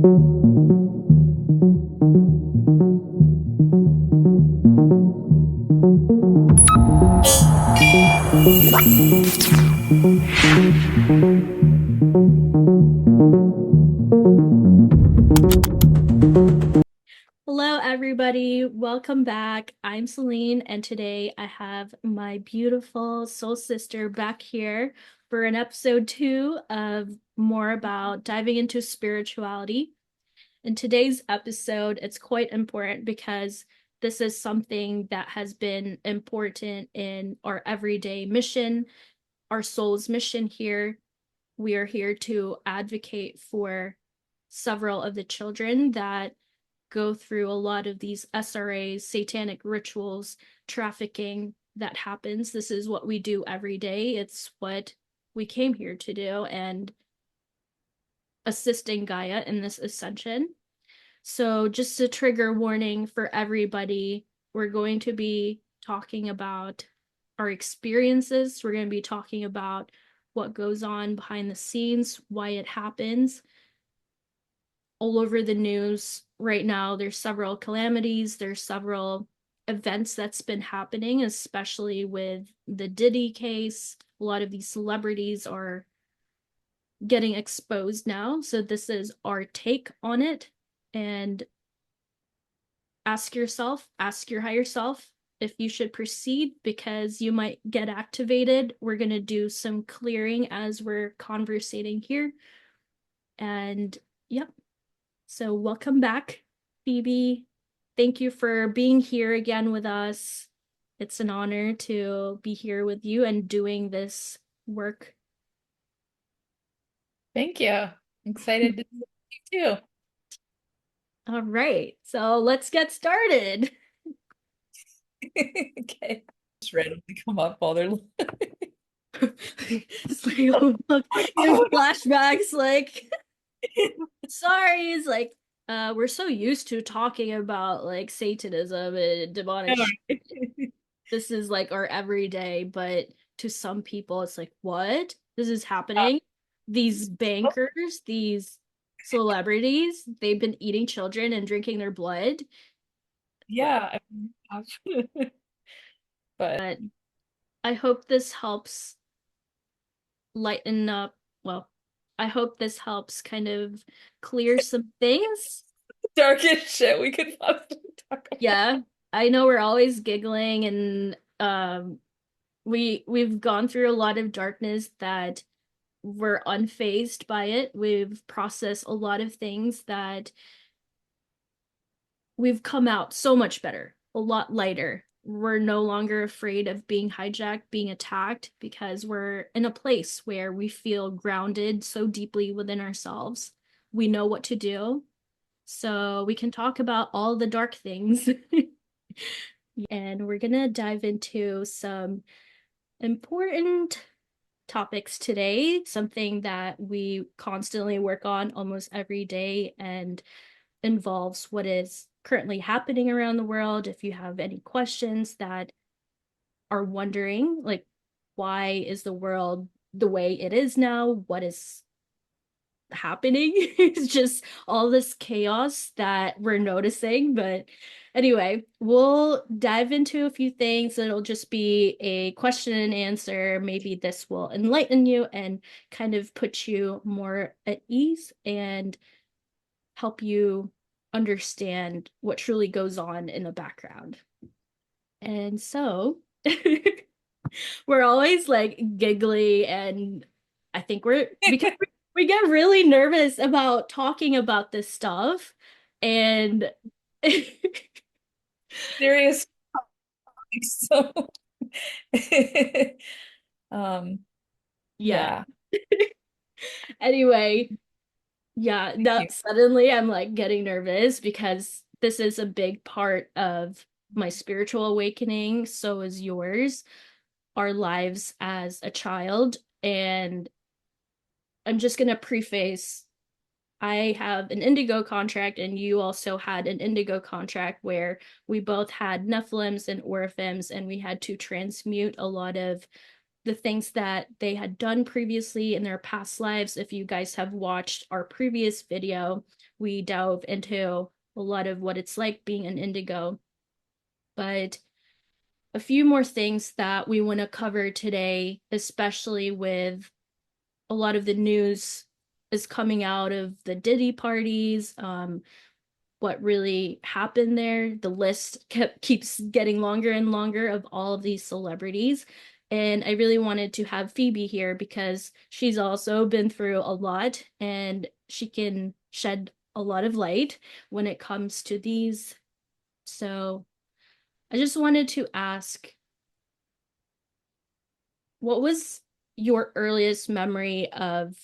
Hello, everybody. Welcome back. I'm Celine, and today I have my beautiful soul sister back here for an episode 2 of more about diving into spirituality. In today's episode, it's quite important because this is something that has been important in our everyday mission, our soul's mission here. We are here to advocate for several of the children that go through a lot of these SRAs, satanic rituals, trafficking that happens. This is what we do every day. It's what we came here to do, and assisting Gaia in this ascension. So just a trigger warning for everybody, we're going to be talking about our experiences. We're going to be talking about what goes on behind the scenes, why it happens. All over the news right now, there's several calamities, there's several events that's been happening, especially with the Diddy case. A lot of these celebrities are getting exposed now, so this is our take on it. And ask yourself, ask your higher self if you should proceed, because you might get activated. We're going to do some clearing as we're conversating here. And yep. So welcome back, Phoebe. Thank you for being here again with us. It's an honor to be here with you and doing this work. Thank you. I'm excited to see you too. All right, so let's get started. Okay. Just randomly come up while they're It's like, oh, look, flashbacks, like, sorry, it's like, we're so used to talking about like Satanism and demonic shit. This is like our everyday, but to some people it's like, what? This is happening? These bankers, these celebrities, they've been eating children and drinking their blood. Yeah. But But I hope this helps lighten up. Well, I hope this helps kind of clear some things. darkest shit we could possibly talk about. Yeah, I know we're always giggling, and we've gone through a lot of darkness that we're unfazed by it. We've processed a lot of things that we've come out so much better, a lot lighter. We're no longer afraid of being hijacked, being attacked, because we're in a place where we feel grounded so deeply within ourselves. We know what to do. So we can talk about all the dark things. And we're going to dive into some important topics today, something that we constantly work on almost every day and involves what is currently happening around the world. If you have any questions that are wondering, like, why is the world the way it is now? What is happening? It's just all this chaos that we're noticing. But anyway, we'll dive into a few things. It'll just be a question and answer. Maybe this will enlighten you and kind of put you more at ease and help you understand what truly goes on in the background. And so we're always like giggly, and I think we're because we get really nervous about talking about this stuff. And Serious topics, so um yeah. yeah. Anyway, yeah, Thank that you. suddenly I'm like getting nervous because this is a big part of my spiritual awakening. So is yours, our lives as a child. And I'm just going to preface, I have an Indigo contract, and you also had an Indigo contract where we both had Nephilims and Oriphims, and we had to transmute a lot of the things that they had done previously in their past lives. If you guys have watched our previous video, we delve into a lot of what it's like being an indigo. But a few more things that we want to cover today, especially with a lot of the news is coming out of the Diddy parties, what really happened there. The list keeps getting longer and longer of all of these celebrities. And I really wanted to have Phoebe here because she's also been through a lot and she can shed a lot of light when it comes to these. So I just wanted to ask, what was your earliest memory of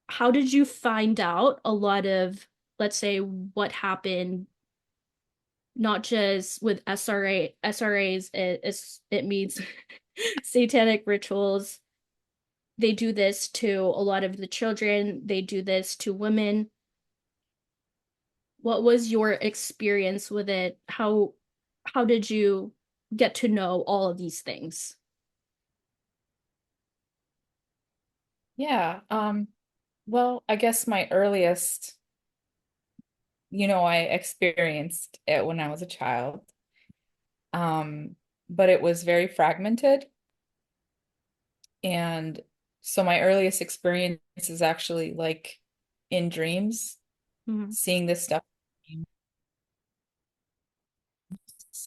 how did you find out a lot of, let's say, what happened, not just with SRAs, it means satanic rituals. They do this to a lot of the children, they do this to women. What was your experience with it? How did you get to know all of these things? Yeah. Well, I guess my earliest, I experienced it when I was a child. Um, but it was very fragmented. And so my earliest experience is actually like in dreams, Mhm. seeing this stuff,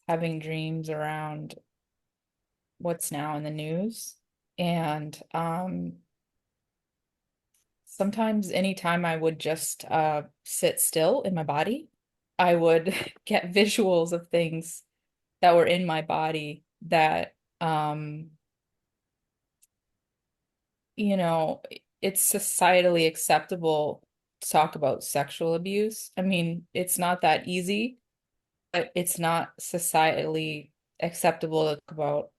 having dreams around what's now in the news. And sometimes anytime I would just sit still in my body, I would get visuals of things that were in my body that you know, it's societally acceptable to talk about sexual abuse. I mean, it's not that easy, but it's not societally acceptable to talk about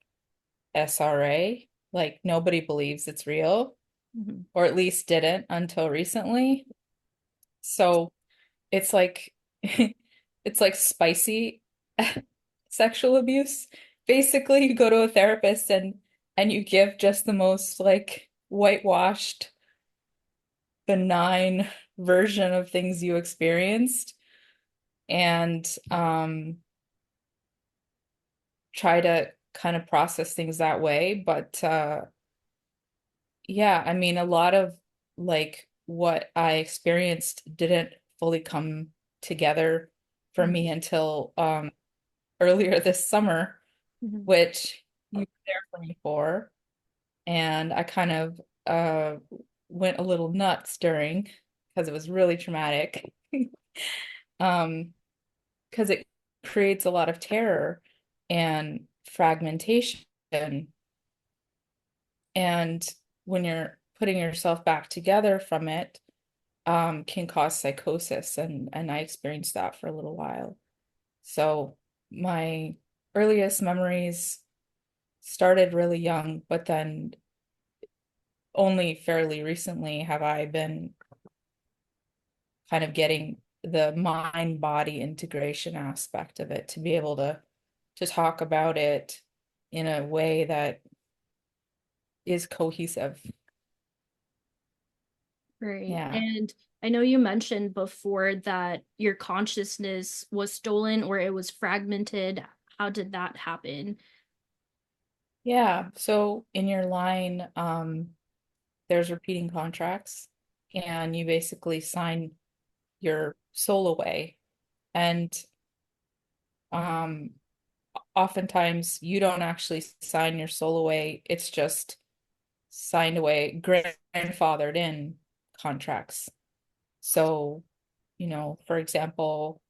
SRA. Like nobody believes it's real, Mhm. or at least didn't until recently. So it's like it's like spicy sexual abuse. Basically, you go to a therapist and you give just the most like whitewashed, benign version of things you experienced and try to kind of process things that way. But yeah, I mean, a lot of like what I experienced didn't fully come together for Mhm. me until earlier this summer, Mhm. which you were there for me for. And I kind of went a little nuts during because it was really traumatic. Um, because it creates a lot of terror and fragmentation. And when you're putting yourself back together from it, can cause psychosis. And I experienced that for a little while. So my earliest memories started really young, but then only fairly recently have I been kind of getting the mind body integration aspect of it to be able to talk about it in a way that is cohesive. Right. Yeah. And I know you mentioned before that your consciousness was stolen or it was fragmented. How did that happen? Yeah. So in your line, there's repeating contracts, and you basically sign your soul away. And um, oftentimes you don't actually sign your soul away. It's just signed away, grandfathered in contracts. So, for example,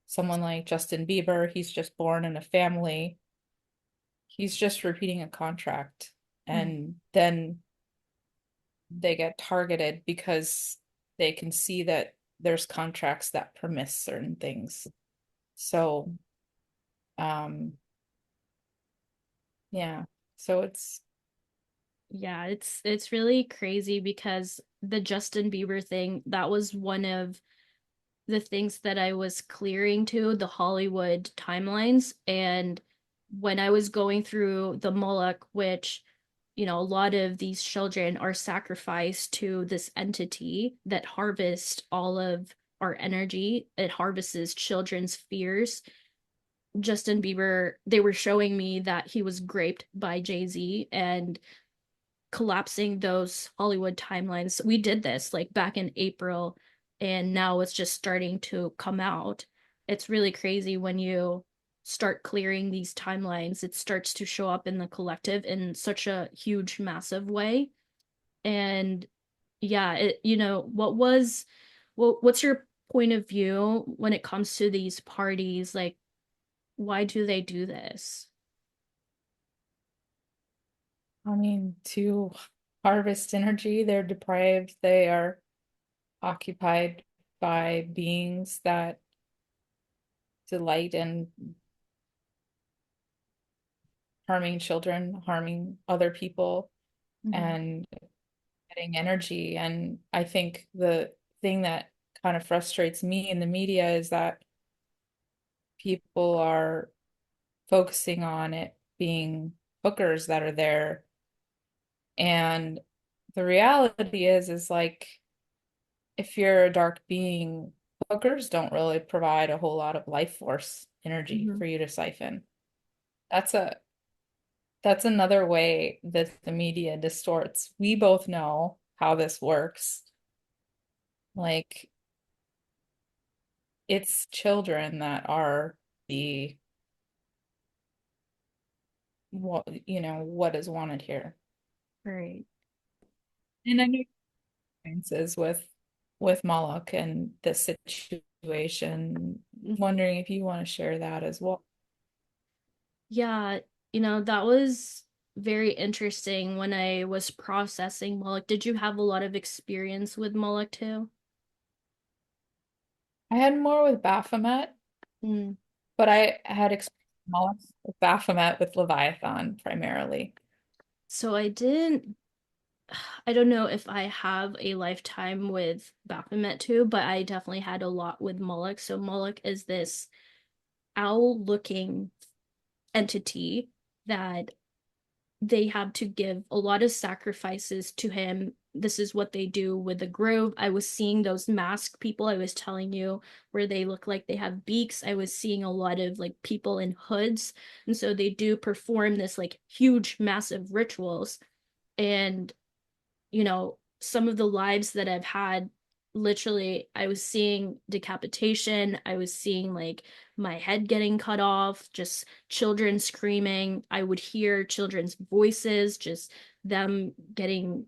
someone like Justin Bieber, he's just born in a family. He's just repeating a contract. Mhm. And then they get targeted because they can see that there's contracts that permit certain things. So, um, yeah. So it's Yeah, it's really crazy because the Justin Bieber thing, that was one of the things that I was clearing to the Hollywood timelines. And when I was going through the Moloch, which, a lot of these children are sacrificed to this entity that harvests all of our energy. It harvests children's fears. Justin Bieber, they were showing me that he was graped by Jay-Z and collapsing those Hollywood timelines. We did this like back in April, and now it's just starting to come out. It's really crazy when you start clearing these timelines. It starts to show up in the collective in such a huge, massive way. And yeah, what's your point of view when it comes to these parties? Like, why do they do this? I mean, to harvest energy, they're deprived, they are occupied by beings that delight in harming children, harming other people, Mhm. and getting energy. And I think the thing that kind of frustrates me in the media is that people are focusing on it being hookers that are there. And the reality is like, if you're a dark being, hookers don't really provide a whole lot of life force energy Mhm. for you to siphon. That's a that's another way that the media distorts. We both know how this works. Like, it's children that are the what is wanted here. Right. And I know experiences with Moloch and this situation. Wondering if you want to share that as well. Yeah, that was very interesting when I was processing Moloch. Did you have a lot of experience with Moloch too? I had more with Baphomet, Mm. but I had experience with Baphomet with Leviathan primarily. So I don't know if I have a lifetime with Baphomet too, but I definitely had a lot with Moloch. So Moloch is this owl-looking entity that they have to give a lot of sacrifices to him. This is what they do with the grove. I was seeing those masked people I was telling you where they look like they have beaks. I was seeing a lot of like people in hoods. And so they do perform this like huge, massive rituals. And some of the lives that I've had, literally, I was seeing decapitation. I was seeing like my head getting cut off, just children screaming. I would hear children's voices, just them getting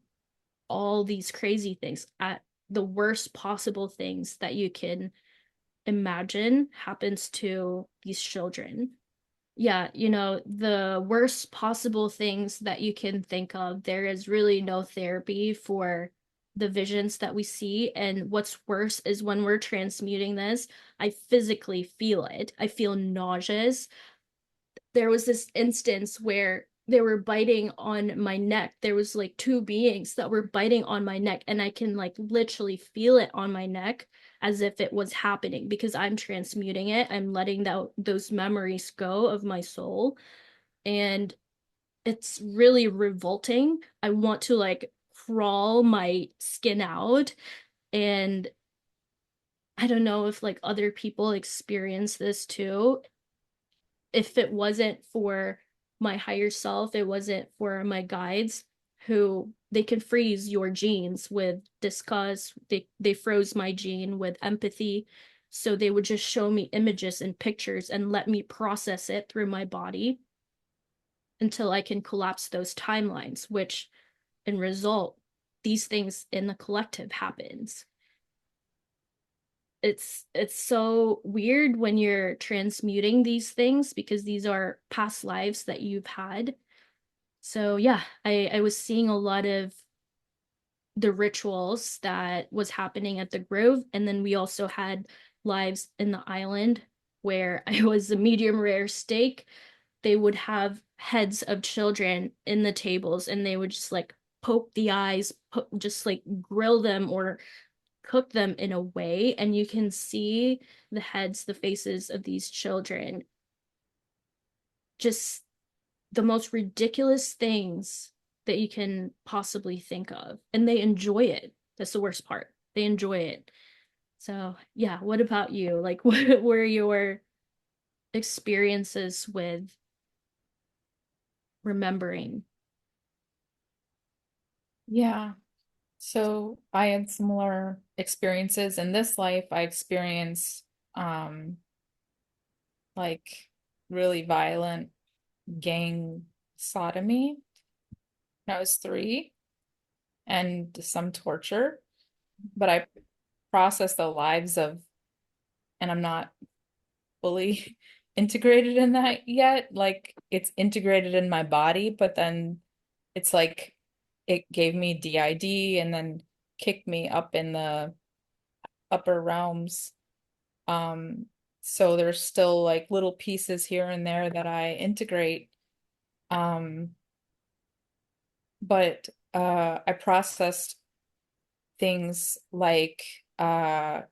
all these crazy things at the worst possible things that you can imagine happens to these children. Yeah, the worst possible things that you can think of. There is really no therapy for the visions that we see. And what's worse is when we're transmuting this, I physically feel it. I feel nauseous. There was this instance where they were biting on my neck. There was like two beings that were biting on my neck, and I can like literally feel it on my neck as if it was happening because I'm transmuting it. I'm letting those memories go of my soul, and it's really revolting. I want to like crawl my skin out, and I don't know if like other people experience this too. If it wasn't for my higher self, it wasn't for my guides who they can freeze your genes with disgust. They froze my gene with empathy. So they would just show me images and pictures and let me process it through my body until I can collapse those timelines, which in result, these things in the collective happens. It's so weird when you're transmuting these things because these are past lives that you've had. So yeah, I was seeing a lot of the rituals that was happening at the Grove, and then we also had lives in the island where I was a medium rare steak. They would have heads of children in the tables, and they would just like poke the eyes, just like grill them or cook them in a way, and you can see the heads, the faces of these children just the most ridiculous things that you can possibly think of. And they enjoy it. That's the worst part. They enjoy it. So, yeah, what about you? Like, what were your experiences with remembering? Yeah. So I had similar experiences in this life. I experienced um like really violent gang sodomy when I was 3 and some torture, but I processed the lives of, and I'm not fully integrated in that yet. Like it's integrated in my body, but then it's like it gave me DID and then kicked me up in the upper realms. Um, so there's still like little pieces here and there that I integrate. Um, but I processed things like uh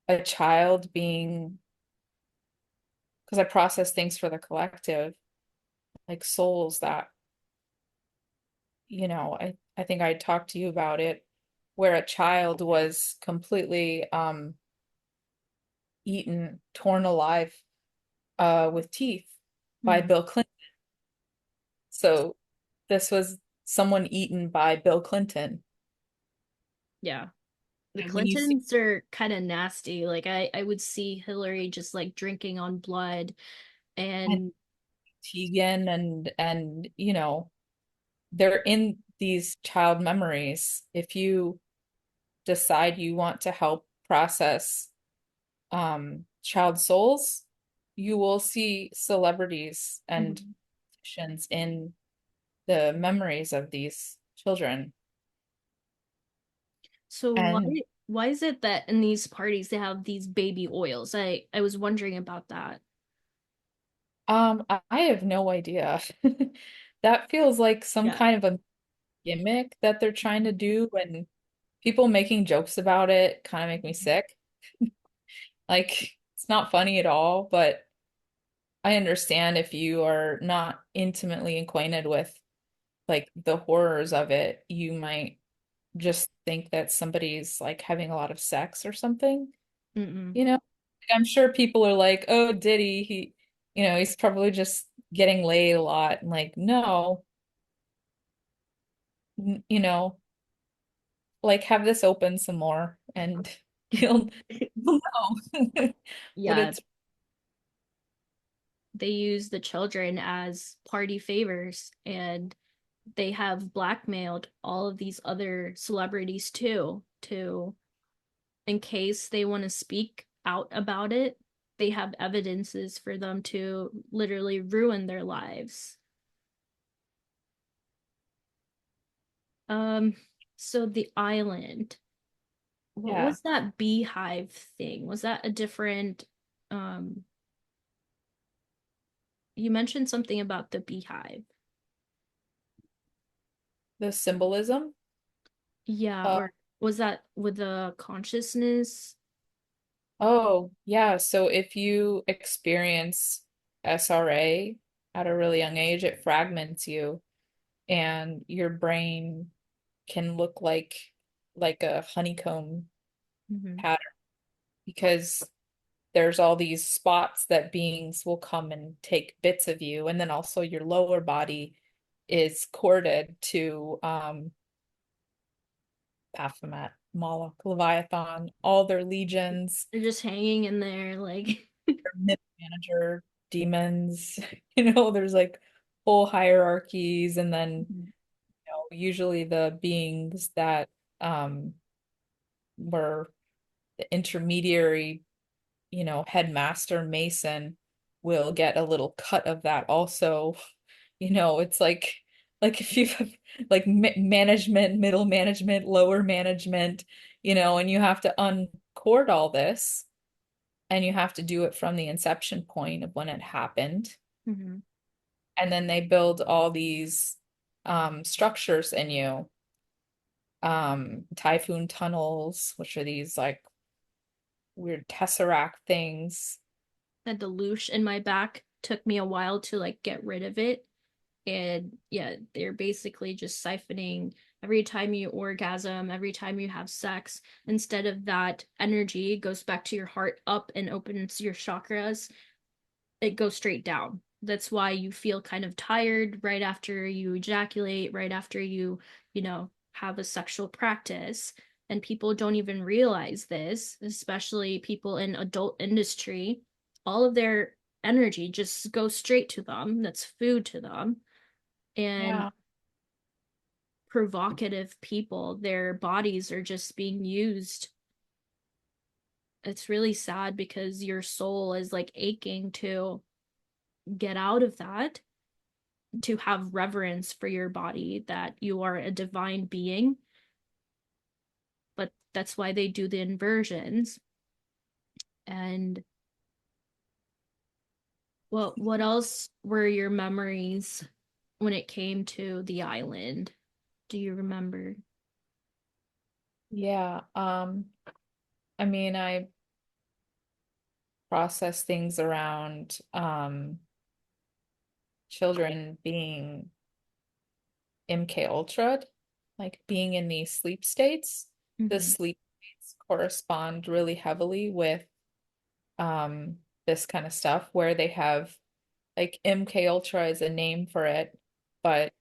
a child being, because I process things for the collective, like souls that, I think I talked to you about it, where a child was completely eaten, torn alive with teeth by Mm, Bill Clinton. So this was someone eaten by Bill Clinton. yeah. The And when you see Clintons are kind of nasty. Like I would see Hillary just like drinking on blood and Tegan and they're in these child memories. If you decide you want to help process child souls, you will see celebrities and Mhm. politicians in the memories of these children. So And why is it that in these parties they have these baby oils? I was wondering about that. I have no idea. That feels like some Yeah. kind of a gimmick that they're trying to do, and people making jokes about it kind of make me sick. Like, it's not funny at all, but I understand if you are not intimately acquainted with like the horrors of it, you might just think that somebody's like having a lot of sex or something, Mm-mm. you know? I'm sure people are like, "Oh, Diddy, he's probably just getting laid a lot." And like, no, you know, like have this open some more and you'll, you'll know what Yeah, it's. they use the children as party favors and they have blackmailed all of these other celebrities too to in case they want to speak out about it, they have evidences for them to literally ruin their lives. Um, so the island, what Yeah, was that beehive thing? Was that a different um you mentioned something about the beehive. the symbolism. Yeah, Uh, or was that with the consciousness? oh, yeah. So if you experience SRA at a really young age, it fragments you and your brain can look like a honeycomb Mhm. pattern because there's all these spots that beings will come and take bits of you, and then also your lower body is corded to Baphomet, Moloch, Leviathan, all their legions, They're just hanging in there like their myth manager, demons. There's like whole hierarchies, and then usually the beings that were the intermediary, headmaster mason will get a little cut of that also. It's like if you have like management, middle management, lower management, and you have to uncord all this and you have to do it from the inception point of when it happened. Mhm. And then they build all these structures in you, typhoon tunnels, which are these like weird tesseract things. Had the loosh in my back. took me a while to like get rid of it. And yeah, they're basically just siphoning every time you orgasm, every time you have sex, instead of that energy goes back to your heart up and opens your chakras, it goes straight down. That's why you feel kind of tired right after you ejaculate, right after you have a sexual practice. And people don't even realize this, especially people in adult industry. All of their energy just goes straight to them. That's food to them. And Yeah. provocative people, their bodies are just being used. It's really sad because your soul is like aching to get out of that, to have reverence for your body, that you are a divine being. But that's why they do the inversions. And what else were your memories when it came to the island? Do you remember? Yeah. I mean, I process things around children being MK Ultra, like being in these sleep states. The Mm-hmm. sleep states correspond really heavily with this kind of stuff where they have like MK Ultra is a name for it, but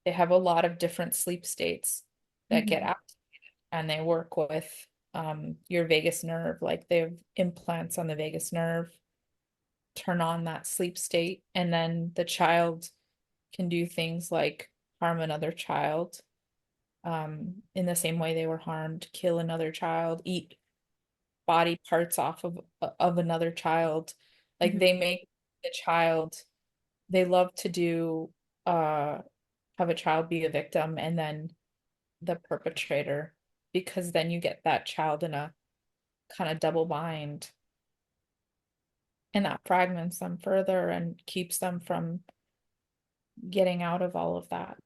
they have a lot of different sleep states that get Mm-hmm. out and they work with your vagus nerve, like they have implants on the vagus nerve, turn on that sleep state, and then the child can do things like harm another child in the same way they were harmed, kill another child, eat body parts off of another child. Like Mm-hmm. they make the child, they love to do have a child be a victim and then the perpetrator, because then you get that child in a kind of double bind and that fragments them further and keeps them from getting out of all of that.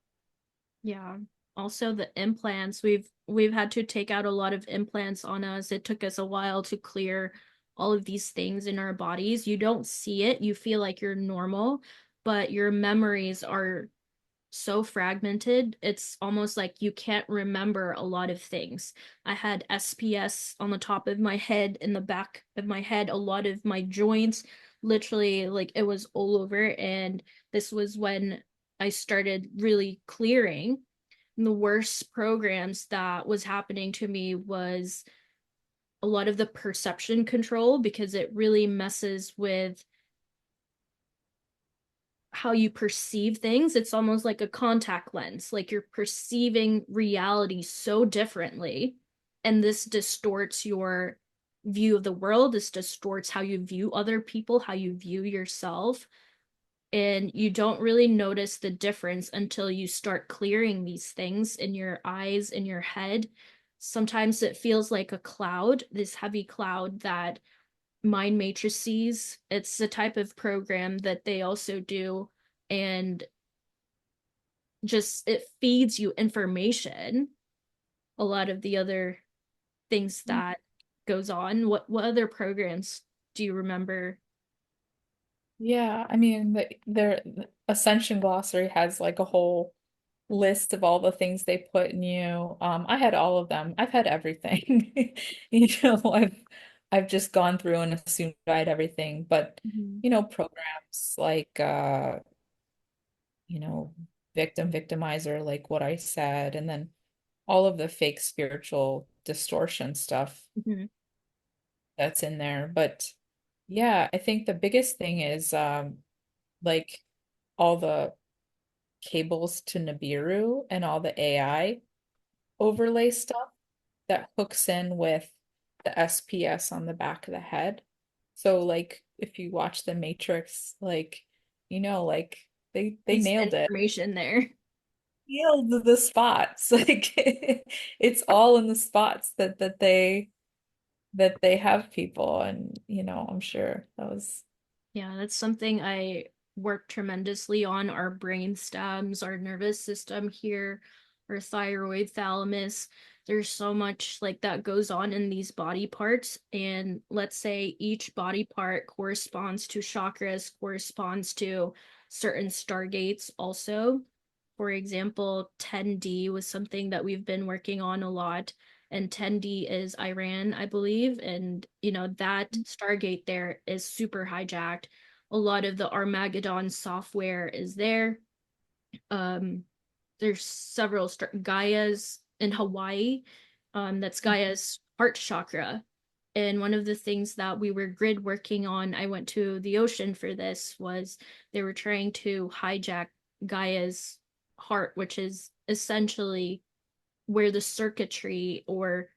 Yeah. Also the implants, we've had to take out a lot of implants on us. It took us a while to clear all of these things in our bodies. You don't see it. You feel like you're normal, but your memories are so fragmented. It's almost like you can't remember a lot of things. I had SPS on the top of my head, in the back of my head, a lot of my joints, literally like it was all over. And this was when I started really clearing. And the worst programs that was happening to me was a lot of the perception control, because it really messes with how you perceive things. It's almost like a contact lens, like you're perceiving reality so differently. And this distorts your view of the world. This distorts how you view other people, how you view yourself. And you don't really notice the difference until you start clearing these things in your eyes, in your head. Sometimes it feels like a cloud, this heavy cloud that mind matrices. It's the type of program that they also do, and just it feeds you information. A lot of the other things that goes on. What other programs do you remember? Yeah, I mean, the Ascension Glossary has like a whole list of all the things they put in you. I had all of them. I've had everything. I've just gone through and assumed I had everything. But Mhm. programs like you know, victimizer, like what I said, and then all of the fake spiritual distortion stuff Mhm. that's in there. But yeah, I think the biggest thing is like all the cables to Nibiru and all the AI overlay stuff that hooks in with the SPS on the back of the head. So like if you watch The Matrix, like like they It's nailed it. information there. Nailed the spots. Like it's all in the spots that they have people and I'm sure that was Yeah, that's something I work tremendously on, our brain stems, our nervous system here, our thyroid, thalamus. there's so much like that goes on in these body parts. And let's say each body part corresponds to chakras, corresponds to certain stargates also. For example, 10D was something that we've been working on a lot. And 10D is Iran, I believe. And, that Stargate there is super hijacked. A lot of the Armageddon software is there. Um, there's several Gaia's in Hawaii. That's Gaia's heart chakra. And one of the things that we were grid working on, I went to the ocean for this, was they were trying to hijack Gaia's heart, which is essentially where the circuitry or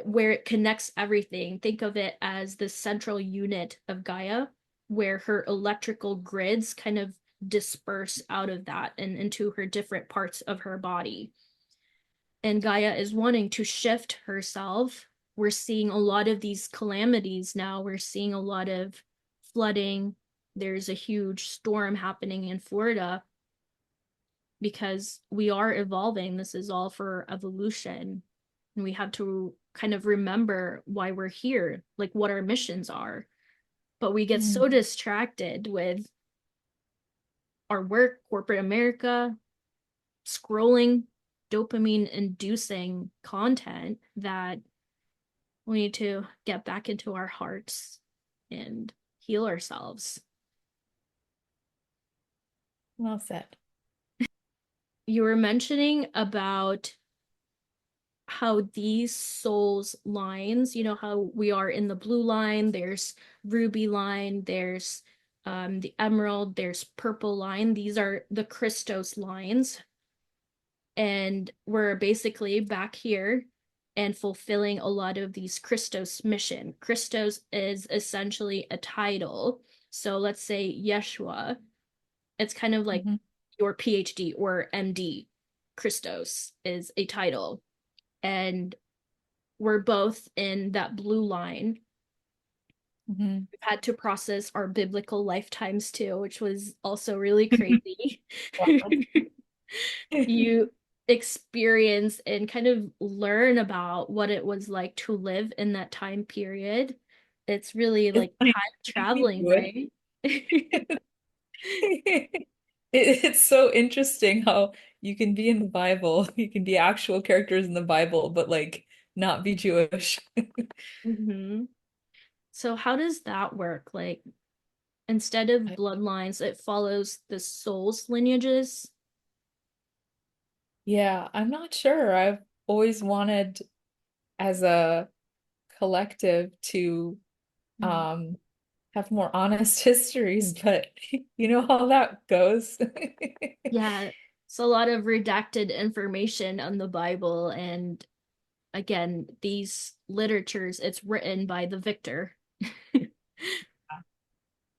where it connects everything. Think of it as the central unit of Gaia, where her electrical grids kind of disperse out of that and into her different parts of her body. And Gaia is wanting to shift herself. We're seeing a lot of these calamities now. We're seeing a lot of flooding. There's a huge storm happening in Florida because we are evolving. This is all for evolution. And we have to kind of remember why we're here, like what our missions are. But we get Mm. so distracted with our work, corporate America, scrolling, dopamine inducing content that we need to get back into our hearts and heal ourselves. Well said. You were mentioning about how these souls lines, how we are in the blue line, there's ruby line, there's the emerald, there's purple line. These are the Christos lines. And we're basically back here and fulfilling a lot of these Christos mission. Christos is essentially a title. So let's say Yeshua, it's kind of like Hmm. your PhD or MD. Christos is a title. And we're both in that blue line. Hmm. We've had to process our biblical lifetimes too, which was also really crazy. Wow. You experience and kind of learn about what it was like to live in that time period. It's really It's like funny. time Make me traveling, do it. right? It's so interesting how you can be in the Bible, you can be actual characters in the Bible, but like not be Jewish. hmm So how does that work? Like instead of bloodlines, it follows the soul's lineages. Yeah, I'm not sure. I've always wanted as a collective to Mhm. um have more honest histories, but you know how that goes. Yeah, it's a lot of redacted information on the Bible, and again, these literatures, it's written by the victor.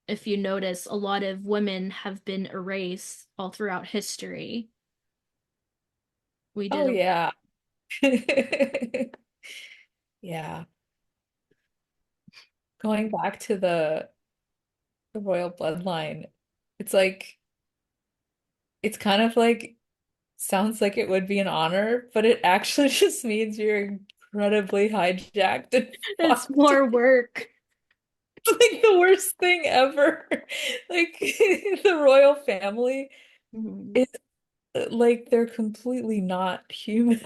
If you notice, a lot of women have been erased all throughout history. We Oh did a yeah. Yeah. Going back to the royal bloodline, it's like it's kind of like sounds like it would be an honor, but it actually just means you're incredibly hijacked and it's fucked. more work. It's like the worst thing ever. Like the royal family Mhm. is like they're completely not human.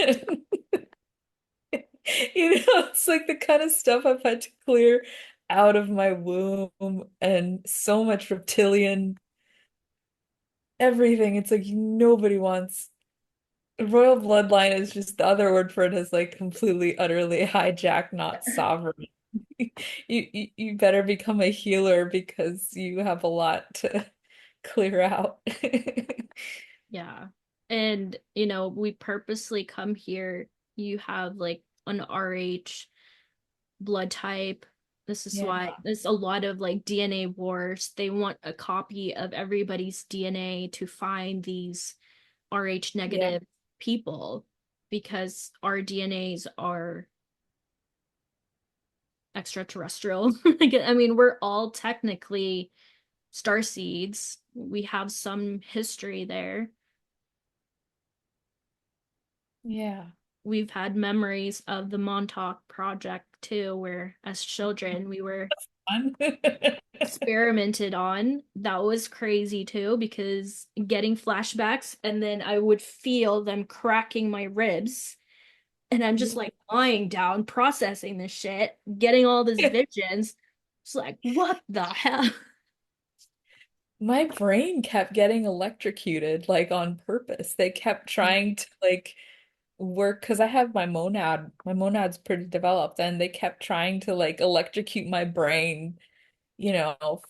It's like the kind of stuff I've had to clear out of my womb and so much reptilian everything. It's like nobody wants royal bloodline is just the other word for it is like completely, utterly hijacked, not sovereign. You better become a healer because you have a lot to clear out. Yeah. And, we purposely come here. You have like an RH blood type. This is Yeah, why there's a lot of like DNA wars. They want a copy of everybody's DNA to find these RH yeah, negative people because our DNAs are extraterrestrial. I mean, we're all technically star seeds. We have some history there. yeah. we've had memories of the Montauk Project too, where as children we were Fun. experimented on. That was crazy too, because getting flashbacks and then I would feel them cracking my ribs. And I'm just Yeah. like lying down, processing this shit, getting all this visions. It's like, what the hell? My brain kept getting electrocuted like on purpose. They kept trying to like work because I have my monad's pretty developed, and they kept trying to like electrocute my brain,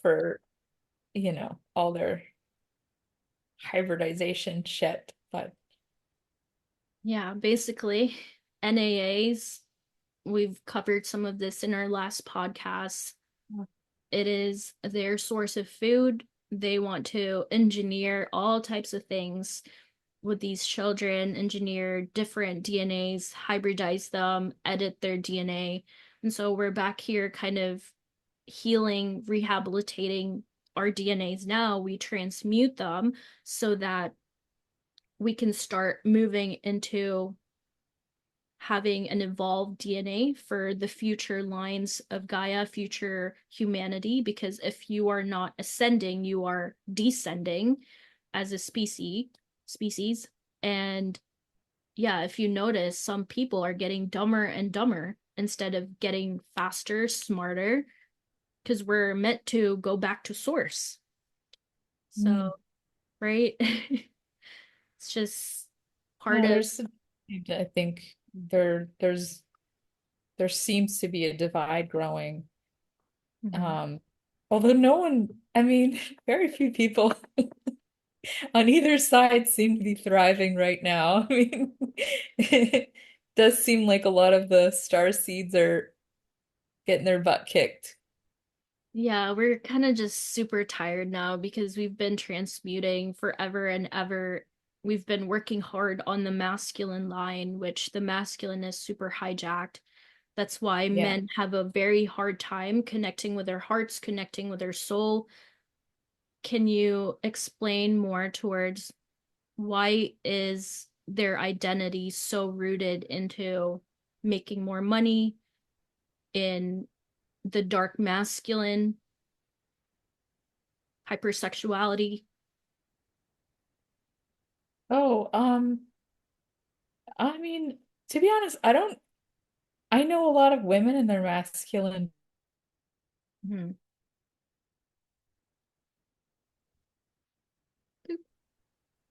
for, all their hybridization shit. But Yeah, basically, NAAs, we've covered some of this in our last podcast. It is their source of food. They want to engineer all types of things with these children, engineer different DNAs, hybridize them, edit their DNA. And so we're back here kind of healing, rehabilitating our DNAs now. We transmute them so that we can start moving into having an evolved DNA for the future lines of Gaia, future humanity. Because if you are not ascending, you are descending as a species. And yeah, if you notice, some people are getting dumber and dumber instead of getting faster, smarter, because we're meant to go back to source. So, mm, right? It's just part yeah, of. I think there seems to be a divide growing. Mhm. Um, Although no one, I mean, very few people on either side seem to be thriving right now. I mean, it does seem like a lot of the star seeds are getting their butt kicked. Yeah, we're kind of just super tired now because we've been transmuting forever and ever. We've been working hard on the masculine line, which the masculine is super hijacked. That's why Yeah. men have a very hard time connecting with their hearts, connecting with their soul. Can you explain more towards why is their identity so rooted into making more money in the dark masculine, hypersexuality? Oh, I mean, to be honest, I know a lot of women and their masculine. Mhm.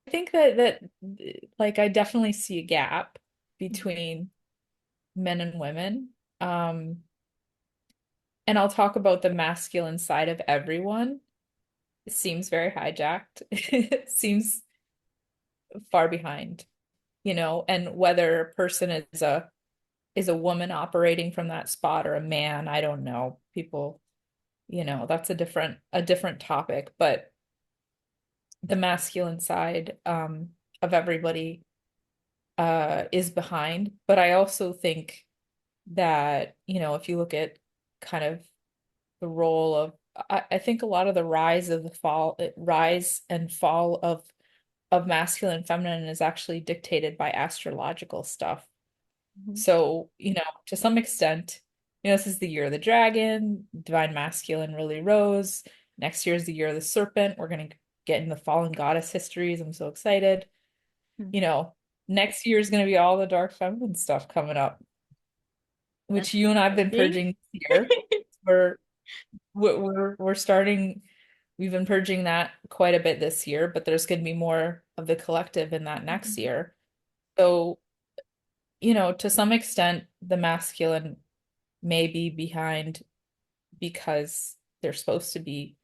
I think that like I definitely see a gap between men and women. Um, and I'll talk about the masculine side of everyone. It seems very hijacked. It seems far behind, and whether a person is a woman operating from that spot or a man, I don't know. People, that's a different topic, but the masculine side of everybody is behind. But I also think that, if you look at kind of the role of I think a lot of the rise and fall of masculine and feminine is actually dictated by astrological stuff. Mhm. So, to some extent, this is the year of the dragon, divine masculine really rose. Next year is the year of the serpent. We're gonna get in the fallen goddess histories. I'm so excited. Mhm. You know, Next year is gonna be all the dark feminine stuff coming up, which That's you and I've been exciting. purging this year. We're we're starting, we've been purging that quite a bit this year, but there's gonna be more of the collective in that next Mhm. year. So, to some extent, the masculine may be behind because they're supposed to be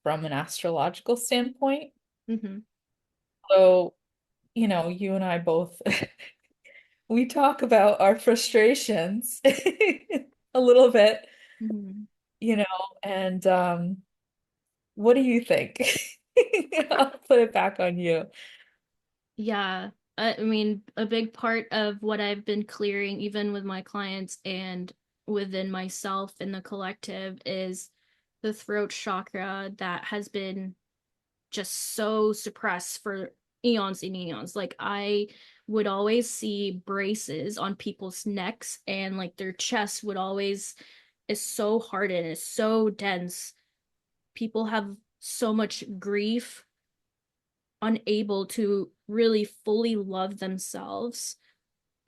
from an astrological standpoint. Mhm. So, you and I both we talk about our frustrations a little bit, Mhm. you know, and what do you think? I'll put it back on you. Yeah, I mean, a big part of what I've been clearing, even with my clients and within myself in the collective, is the throat chakra that has been just so suppressed for eons and eons. Like I would always see braces on people's necks, and like their chest would always is so hardened, is so dense. People have so much grief, unable to really fully love themselves.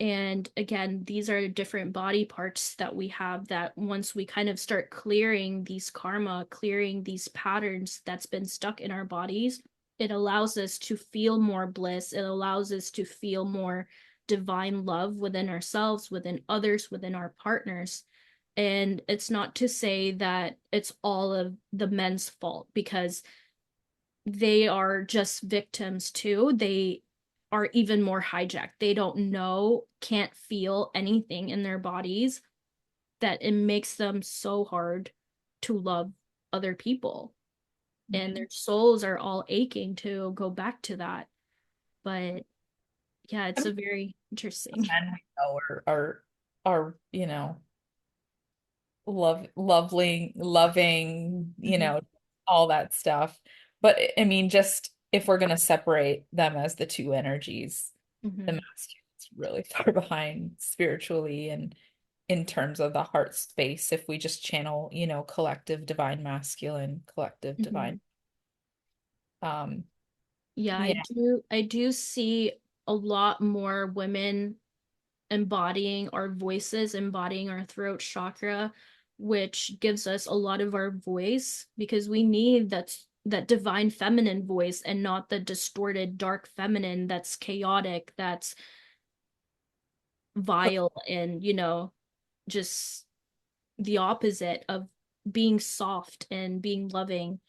And again, these are different body parts that we have that once we kind of start clearing these karma, clearing these patterns that's been stuck in our bodies, it allows us to feel more bliss. It allows us to feel more divine love within ourselves, within others, within our partners. And it's not to say that it's all of the men's fault, because they are just victims too. They are even more hijacked. They don't know, can't feel anything in their bodies, that it makes them so hard to love other people. And Mhm. their souls are all aching to go back to that. But yeah, I it's mean, a very interesting. the men we know are, loving, Mhm. all that stuff. But I mean, just if we're gonna separate them as the two energies, the Mhm. masculine's really far behind spiritually and in terms of the heart space. If we just channel, collective divine masculine, collective Mhm. divine, um, Yeah, I yeah, do I do see a lot more women embodying our voices, embodying our throat chakra, which gives us a lot of our voice, because we need that divine feminine voice and not the distorted dark feminine that's chaotic, that's vile, and just the opposite of being soft and being loving.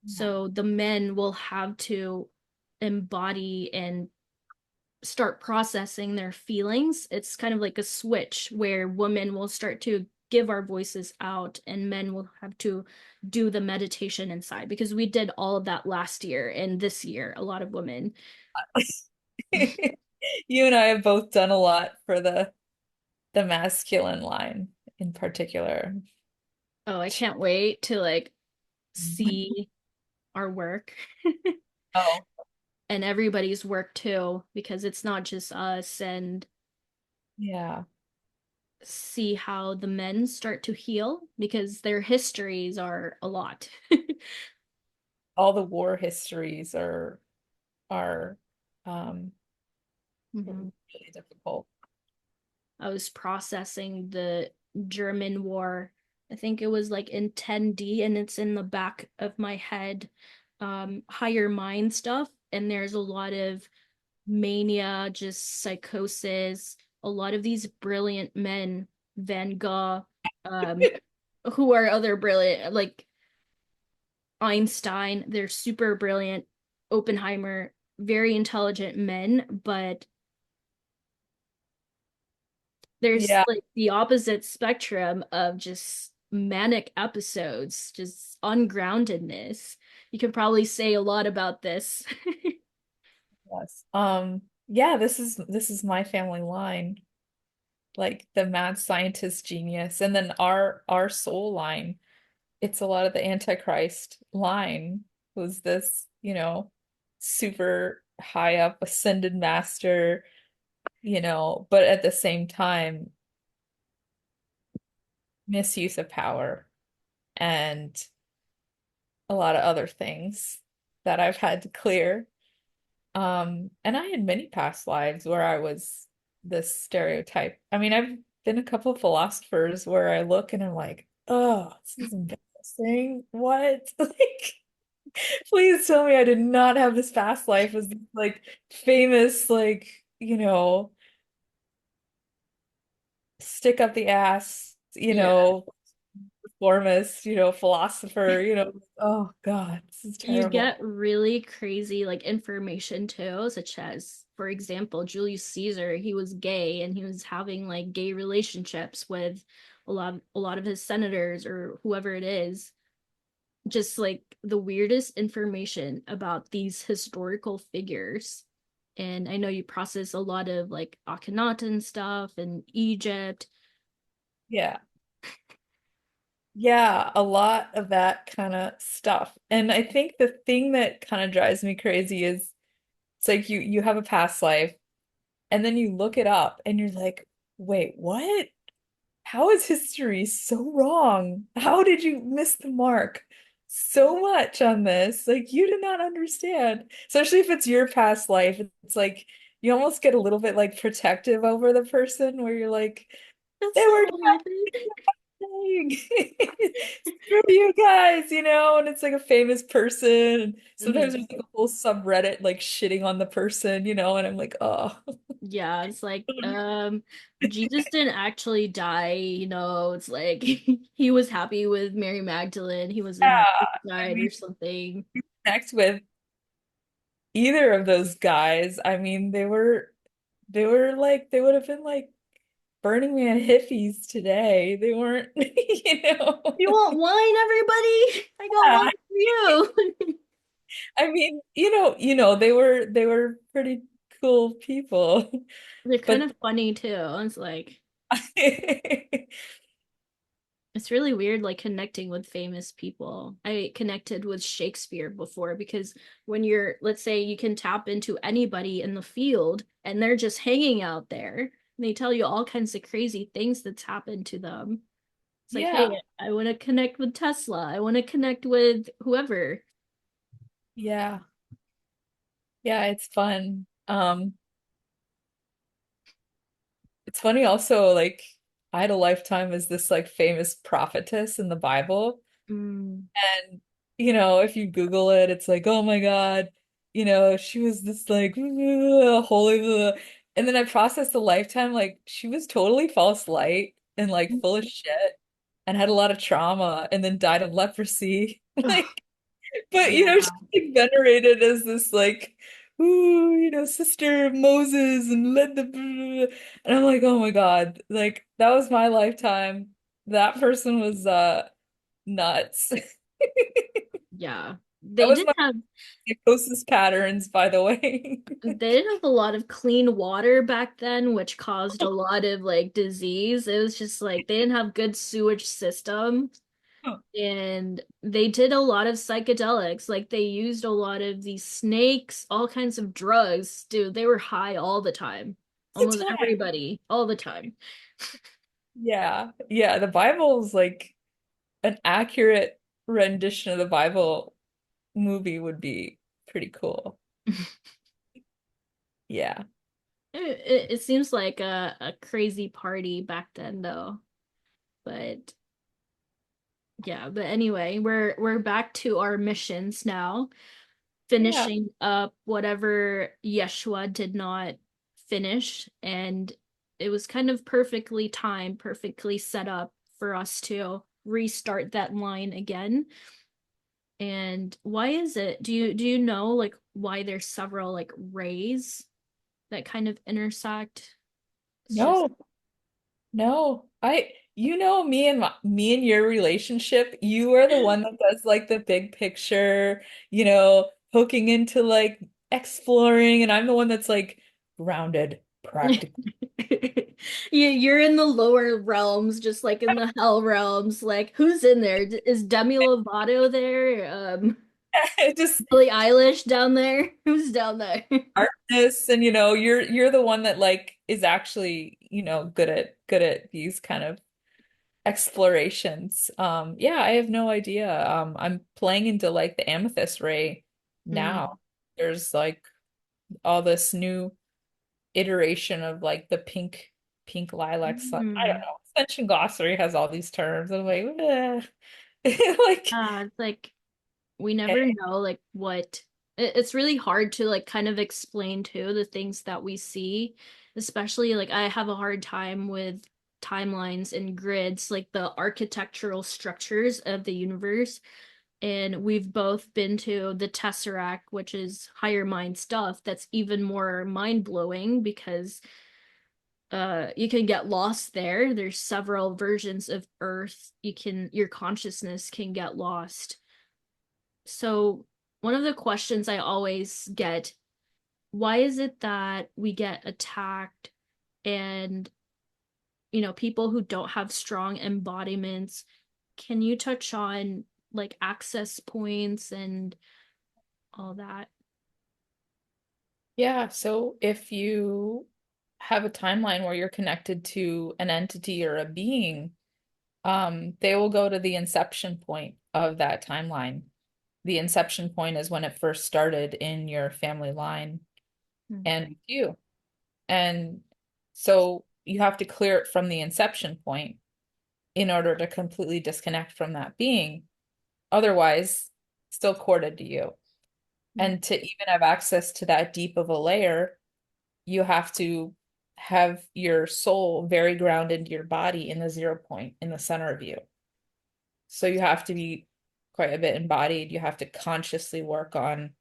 So the men will have to embody and start processing their feelings. It's kind of like a switch where women will start to give our voices out, and men will have to do the meditation inside, because we did all of that last year and this year, a lot of women. You and I have both done a lot for the masculine line in particular. Oh, I can't wait to like see our work Oh, and everybody's work too, because it's not just us, and yeah. see how the men start to heal, because their histories are a lot. All the war histories are um Mhm. really difficult. I was processing the German war. I think it was like in 10D, and it's in the back of my head, higher mind stuff. And there's a lot of mania, just psychosis, a lot of these brilliant men, Van Gogh, um, who are other brilliant, like Einstein, they're super brilliant, Oppenheimer, very intelligent men, but there's Yeah, like the opposite spectrum of just manic episodes, just ungroundedness. You could probably say a lot about this. yes. Yeah, this is my family line. Like the mad scientist genius. And then our soul line, it's a lot of the Antichrist line, who's this, super high up ascended master, but at the same time, misuse of power and a lot of other things that I've had to clear. And I had many past lives where I was this stereotype. I mean, I've been a couple of philosophers where I look and I'm like, oh, this is embarrassing. What? Like, please tell me I did not have this past life as this, like famous, like, stick up the ass, Yeah. reformist, philosopher, oh God, this is You terrible. get really crazy like information too, such as, for example, Julius Caesar, he was gay and he was having like gay relationships with a lot of his senators or whoever it is. Just like the weirdest information about these historical figures. And I know you process a lot of like Akhenaten stuff and Egypt. Yeah. Yeah, a lot of that kind of stuff. And I think the thing that kind of drives me crazy is It's like you have a past life and then you look it up and you're like, wait, what? How is history so wrong? How did you miss the mark so much on this? Like, you did not understand. Especially if it's your past life. It's like you almost get a little bit like protective over the person where you're like, That's they so were what happened. dying. Screw you guys, and it's like a famous person. And sometimes there's Mhm. like a whole subreddit like shitting on the person, and I'm like, oh. Yeah, it's like, Jesus didn't actually die, it's like he was happy with Mary Magdalene, he was in Yeah. I suicide mean, or something. connect with either of those guys. I mean, they were like they would have been like Burning Man hippies today. They weren't, You want wine, everybody? I got wine Yeah. for you. I mean, they were pretty cool people. They're kind But of funny too. It's like it's really weird like connecting with famous people. I connected with Shakespeare before because when let's say you can tap into anybody in the field and they're just hanging out there and they tell you all kinds of crazy things that's happened to them. It's like, hey, yeah. I want to connect with Tesla. I want to connect with whoever. Yeah. Yeah, it's fun. It's funny also, like, I had a lifetime as this like famous prophetess in the Bible. Mm. And, if you Google it, it's like, oh my God, she was this like holy. And then I processed the lifetime, like, she was totally false light and like full of shit and had a lot of trauma and then died of leprosy. Ugh, Like, but, yeah, she's like, venerated as this, like, ooh, sister of Moses and led the. And I'm like, oh my God, like, that was my lifetime. That person was, nuts. yeah. That They was did my have psychosis patterns, by the way. they didn't have a lot of clean water back then, which caused a lot of like disease. It was just like they didn't have good sewage system and they did a lot of psychedelics. Like they used a lot of these snakes, all kinds of drugs. Dude, they were high all the time. The Almost time. everybody, all the time. Yeah. Yeah. The Bible is like an accurate rendition of the Bible movie would be pretty cool. Yeah. It seems like a crazy party back then though. But yeah, but anyway, we're back to our missions now, Yeah. finishing up whatever Yeshua did not finish, and it was kind of perfectly timed, perfectly set up for us to restart that line again. And why is it? Do you know like why there's several like rays that kind of intersect? It's just No, no. Me and your relationship, you are the one that does like the big picture, hooking into like exploring, and I'm the one that's like grounded, practical. you're in the lower realms, just like in the hell realms. Like, who's in there? Is Demi Lovato there? Just Billie Eilish down there? Who's down there? artist, and you're the one that like is actually, good at these kind of explorations. Yeah, I have no idea. I'm playing into like the amethyst ray now. Mm. There's like all this new iteration of like the pink lilac sun. I don't Mm. know. Ascension glossary has all these terms. I'm like, like, It's like we never okay. know like what it's really hard to like kind of explain too the things that we see, especially like I have a hard time with timelines and grids, like the architectural structures of the universe. And we've both been to the Tesseract, which is higher mind stuff that's even more mind-blowing because you can get lost there. There's several versions of Earth. Your consciousness can get lost. So one of the questions I always get, why is it that we get attacked and people who don't have strong embodiments? Can you touch on like access points and all that? Yeah, so if you have a timeline where you're connected to an entity or a being, they will go to the inception point of that timeline. The inception point is when it first started in your family line Mm. and with you. And so you have to clear it from the inception point in order to completely disconnect from that being. Otherwise, still corded to you. Mm. And to even have access to that deep of a layer, you have to have your soul very grounded into your body in the 0 point in the center of you. So you have to be quite a bit embodied. You have to consciously work on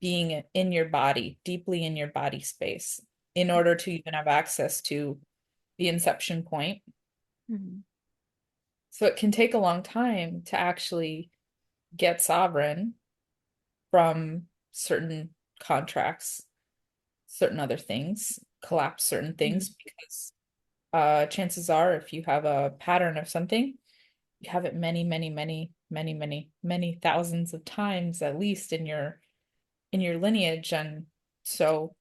being in your body, deeply in your body space, in order to even have access to the inception point. Mhm. So it can take a long time to actually get sovereign from certain contracts, certain other things, collapse certain Mhm. things, because chances are if you have a pattern of something, you have it many, many, many, many, many, many thousands of times at least in your lineage. And so,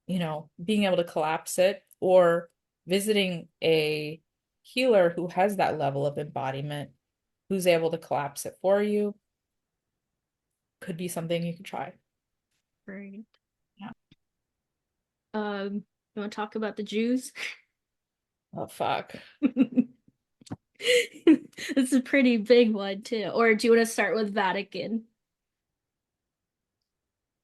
being able to collapse it or visiting a healer who has that level of embodiment, who's able to collapse it for you, could be something you could try. Right. Yeah. You want to talk about the Jews? Oh, fuck. This is a pretty big one too. Or do you want to start with Vatican?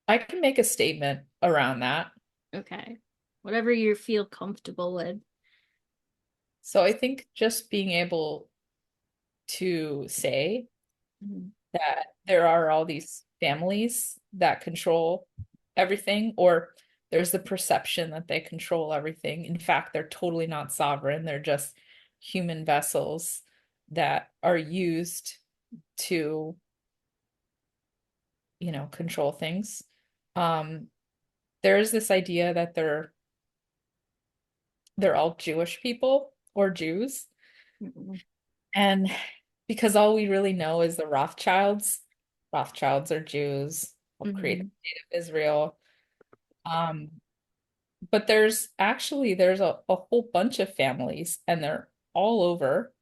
I can make a statement around that. Okay. Whatever you feel comfortable with. So I think just being able to say Mhm. that there are all these families that control everything, or there's the perception that they control everything. In fact, they're totally not sovereign. They're just human vessels that are used to, control things. Um, there is this idea that they're all Jewish people or Jews. Mhm. And because all we really know is the Rothschilds. Rothschilds are Jews, helped create the Mhm. state of Israel. Um, but there's a whole bunch of families and they're all over,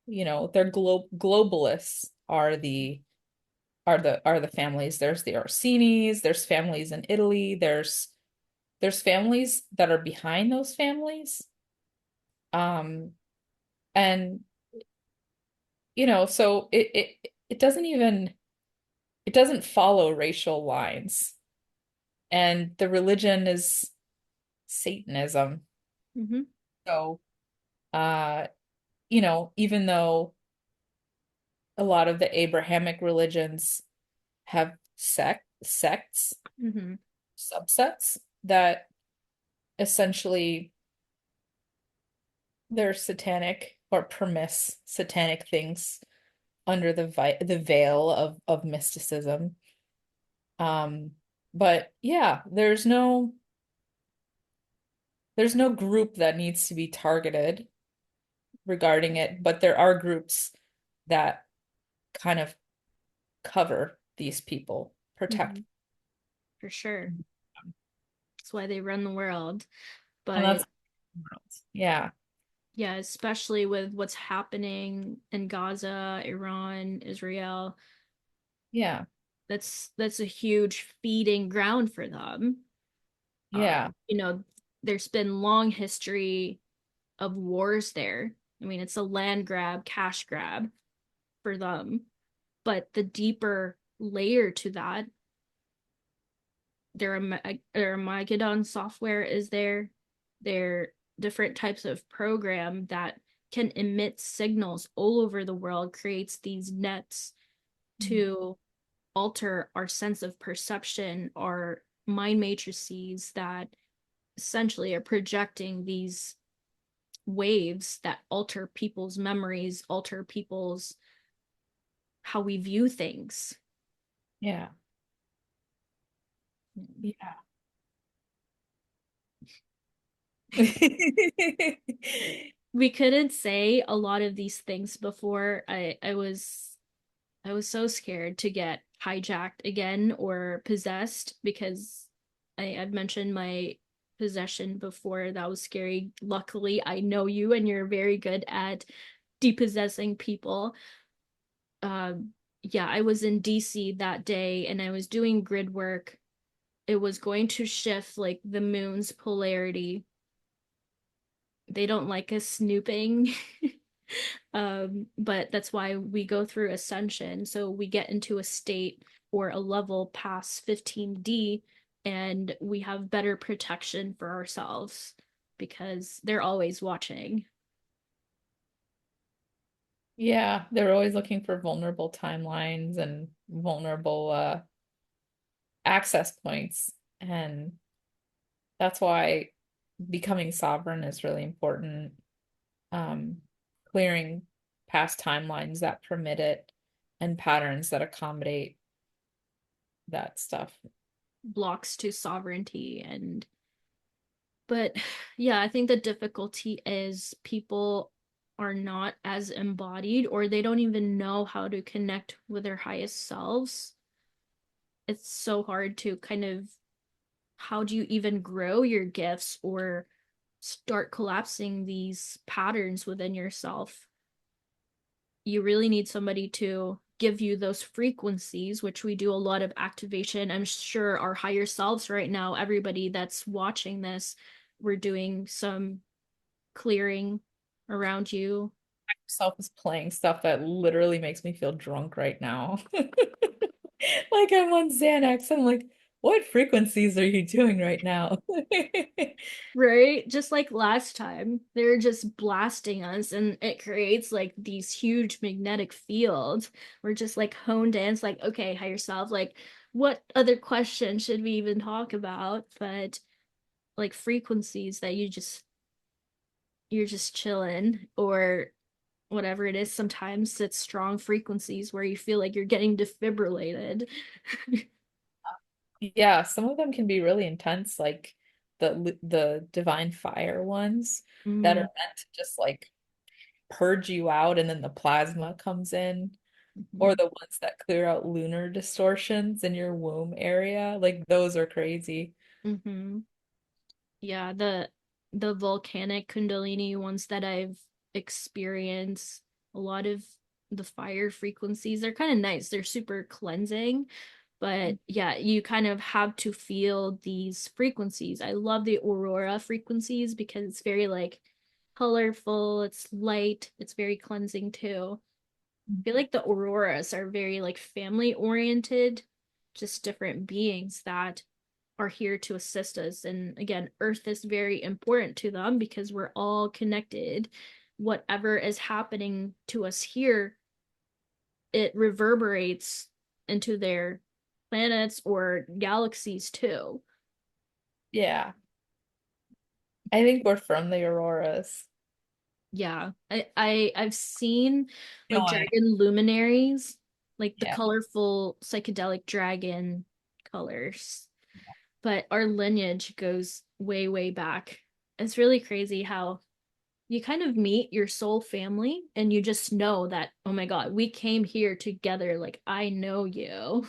they're globalists are the families. There's the Orsinis, there's families in Italy, there's families that are behind those families. Um, and so it doesn't even it doesn't follow racial lines. And the religion is Satanism. Mhm. So, uh, even though a lot of the Abrahamic religions have sects, Mhm. subsets that essentially they're satanic or permiss satanic things under the veil of mysticism. Um, but yeah, there's no group that needs to be targeted regarding it, but there are groups that kind of cover these people, protect. Mhm. For sure. That's why they run the world. And that's But yeah, yeah, especially with what's happening in Gaza, Iran, Israel, yeah, that's a huge feeding ground for them. yeah, You know, there's been long history of wars there. I mean, it's a land grab, cash grab for them. But the deeper layer to that, their Armageddon software is there. There different types of program that can emit signals all over the world, creates these nets to alter our sense of perception, our mind matrices that essentially are projecting these waves that alter people's memories, alter people's how we view things. yeah, yeah. We couldn't say a lot of these things before. I was so scared to get hijacked again or possessed, because I've mentioned my possession before. That was scary. Luckily, I know you and you're very good at depossessing people. Yeah, I was in DC that day and I was doing grid work. It was going to shift like the moon's polarity. They don't like us snooping. But that's why we go through ascension. So we get into a state or a level past 15D and we have better protection for ourselves because they're always watching. Yeah, they're always looking for vulnerable timelines and vulnerable access points. And that's why becoming sovereign is really important. Um, Clearing past timelines that permit it and patterns that accommodate that stuff. Blocks to sovereignty. And but yeah, I think the difficulty is people are not as embodied or they don't even know how to connect with their highest selves. It's so hard to kind of, how do you even grow your gifts or start collapsing these patterns within yourself? You really need somebody to give you those frequencies, which we do a lot of activation. I'm sure our higher selves right now, everybody that's watching this, we're doing some clearing around you. Self is playing stuff that literally makes me feel drunk right now. Like I'm on Xanax. I'm like, what frequencies are you doing right now? Right? Just like last time, they're just blasting us and it creates like these huge magnetic fields. We're just like honed in. It's like, okay, higher self, like what other question should we even talk about? But like frequencies that you're just chilling or whatever it is. Sometimes it's strong frequencies where you feel like you're getting defibrillated. Yeah, some of them can be really intense, like the divine fire ones that are Mm-hmm. meant to just like purge you out and then the plasma comes in, or the ones that clear out lunar distortions in your womb area. Like those are crazy. Mm-hmm. Yeah, the volcanic kundalini ones that I've experienced, a lot of the fire frequencies, they're kind of nice. They're super cleansing, but yeah, you kind of have to feel these frequencies. I love the aurora frequencies because it's very like colorful, it's light, it's very cleansing too. I feel like the auroras are very like family oriented, just different beings that are here to assist us. And again, Earth is very important to them because we're all connected. Whatever is happening to us here, it reverberates into their planets or galaxies too. Yeah. I think we're from the auroras. Yeah, I've seen No, like dragon luminaries, like the yeah. colorful psychedelic dragon colors, but our lineage goes way, way back. It's really crazy how you kind of meet your soul family and you just know that, oh my God, we came here together. Like, I know you.